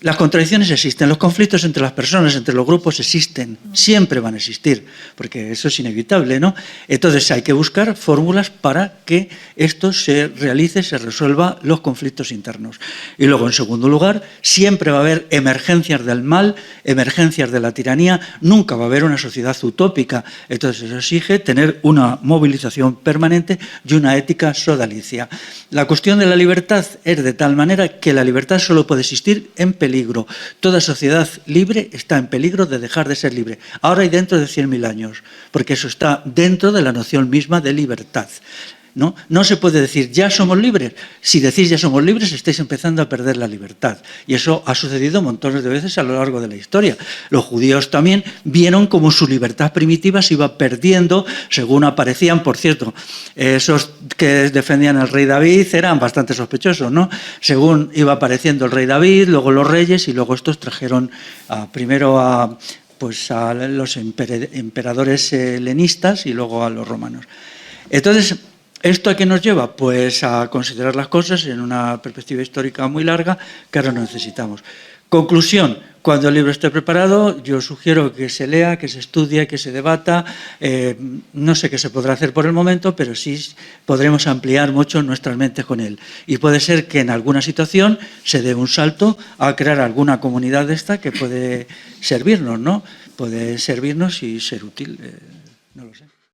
las contradicciones existen, los conflictos entre las personas, entre los grupos existen, siempre van a existir, porque eso es inevitable, ¿no? Entonces hay que buscar fórmulas para que esto se realice, se resuelva los conflictos internos. Y luego, en segundo lugar, siempre va a haber emergencias del mal, emergencias de la tiranía, nunca va a haber una sociedad utópica. Entonces eso exige tener una movilización permanente y una ética sodalicia. La cuestión de la libertad es de tal manera que la libertad solo puede existir en peligro. Toda sociedad libre está en peligro de dejar de ser libre, ahora y dentro de 100.000 años, porque eso está dentro de la noción misma de libertad. No se puede decir ya somos libres. Si decís ya somos libres, estáis empezando a perder la libertad. Y eso ha sucedido montones de veces a lo largo de la historia. Los judíos también vieron como su libertad primitiva se iba perdiendo según aparecían. Por cierto, esos que defendían al rey David eran bastante sospechosos, ¿no? Según iba apareciendo el rey David, luego los reyes y luego estos trajeron primero a pues a los emperadores helenistas y luego a los romanos. Entonces, ¿esto a qué nos lleva? Pues a considerar las cosas en una perspectiva histórica muy larga que ahora no necesitamos. Conclusión, cuando el libro esté preparado, yo sugiero que se lea, que se estudie, que se debata. No sé qué se podrá hacer por el momento, pero sí podremos ampliar mucho nuestras mentes con él. Y puede ser que en alguna situación se dé un salto a crear alguna comunidad de esta que puede servirnos, ¿no? Puede servirnos y ser útil, no lo sé.